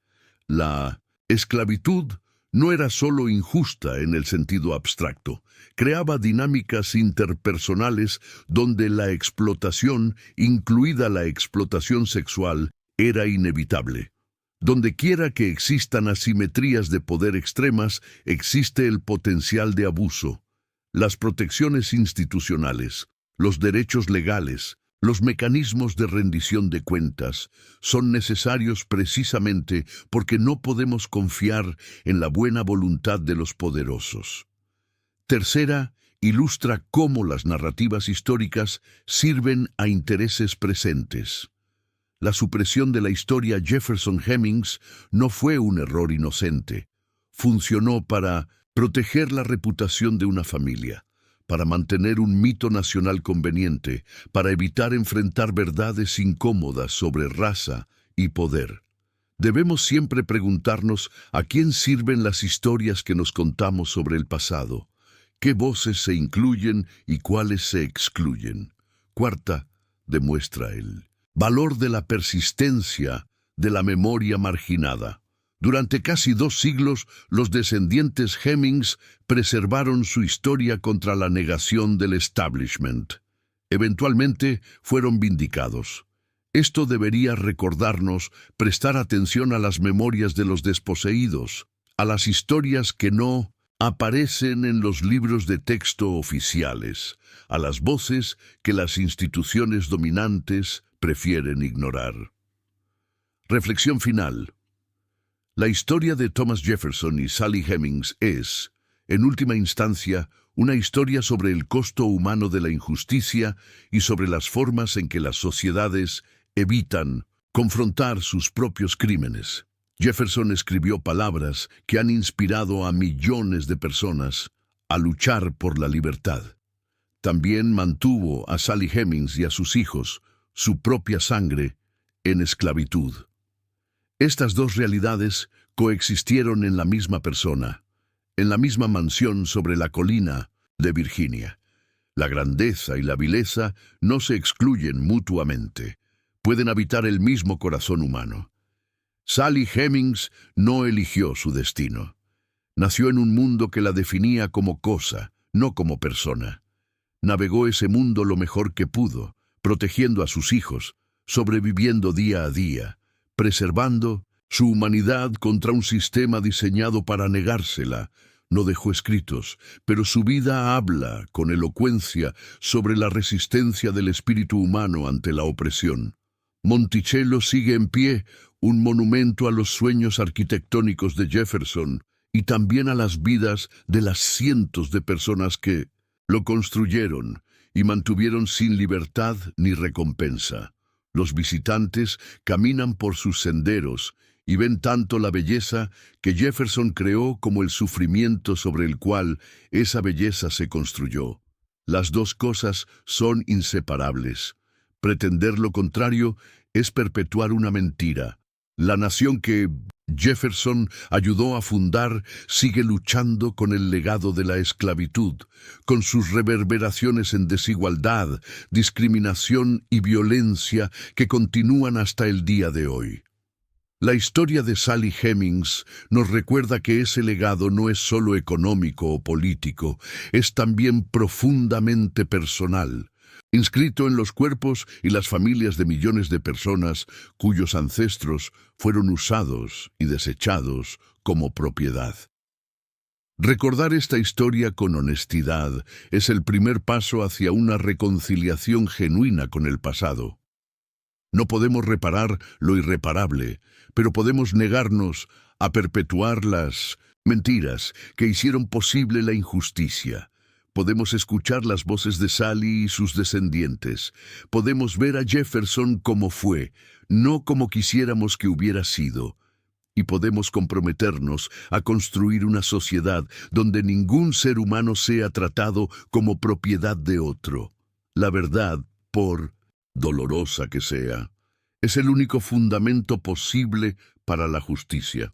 La esclavitud no era solo injusta en el sentido abstracto, creaba dinámicas interpersonales donde la explotación, incluida la explotación sexual, era inevitable. Donde quiera que existan asimetrías de poder extremas, existe el potencial de abuso. Las protecciones institucionales, los derechos legales, los mecanismos de rendición de cuentas son necesarios precisamente porque no podemos confiar en la buena voluntad de los poderosos. Tercera, ilustra cómo las narrativas históricas sirven a intereses presentes. La supresión de la historia Jefferson-Hemings no fue un error inocente. Funcionó para proteger la reputación de una familia, para mantener un mito nacional conveniente, para evitar enfrentar verdades incómodas sobre raza y poder. Debemos siempre preguntarnos a quién sirven las historias que nos contamos sobre el pasado, qué voces se incluyen y cuáles se excluyen. Cuarta, demuestra el valor de la persistencia de la memoria marginada. Durante casi 2 siglos, los descendientes Hemings preservaron su historia contra la negación del establishment. Eventualmente fueron vindicados. Esto debería recordarnos prestar atención a las memorias de los desposeídos, a las historias que no aparecen en los libros de texto oficiales, a las voces que las instituciones dominantes prefieren ignorar. Reflexión final. La historia de Thomas Jefferson y Sally Hemings es, en última instancia, una historia sobre el costo humano de la injusticia y sobre las formas en que las sociedades evitan confrontar sus propios crímenes. Jefferson escribió palabras que han inspirado a millones de personas a luchar por la libertad. También mantuvo a Sally Hemings y a sus hijos, su propia sangre, en esclavitud. Estas dos realidades coexistieron en la misma persona, en la misma mansión sobre la colina de Virginia. La grandeza y la vileza no se excluyen mutuamente. Pueden habitar el mismo corazón humano. Sally Hemings no eligió su destino. Nació en un mundo que la definía como cosa, no como persona. Navegó ese mundo lo mejor que pudo, protegiendo a sus hijos, sobreviviendo día a día, preservando su humanidad contra un sistema diseñado para negársela. No dejó escritos, pero su vida habla con elocuencia sobre la resistencia del espíritu humano ante la opresión. Monticello sigue en pie, un monumento a los sueños arquitectónicos de Jefferson y también a las vidas de las cientos de personas que lo construyeron y mantuvieron sin libertad ni recompensa. Los visitantes caminan por sus senderos y ven tanto la belleza que Jefferson creó como el sufrimiento sobre el cual esa belleza se construyó. Las dos cosas son inseparables. Pretender lo contrario es perpetuar una mentira. La nación que Jefferson ayudó a fundar sigue luchando con el legado de la esclavitud, con sus reverberaciones en desigualdad, discriminación y violencia que continúan hasta el día de hoy. La historia de Sally Hemings nos recuerda que ese legado no es solo económico o político, es también profundamente personal, inscrito en los cuerpos y las familias de millones de personas cuyos ancestros fueron usados y desechados como propiedad. Recordar esta historia con honestidad es el primer paso hacia una reconciliación genuina con el pasado. No podemos reparar lo irreparable, pero podemos negarnos a perpetuar las mentiras que hicieron posible la injusticia. Podemos escuchar las voces de Sally y sus descendientes. Podemos ver a Jefferson como fue, no como quisiéramos que hubiera sido. Y podemos comprometernos a construir una sociedad donde ningún ser humano sea tratado como propiedad de otro. La verdad, por dolorosa que sea, es el único fundamento posible para la justicia.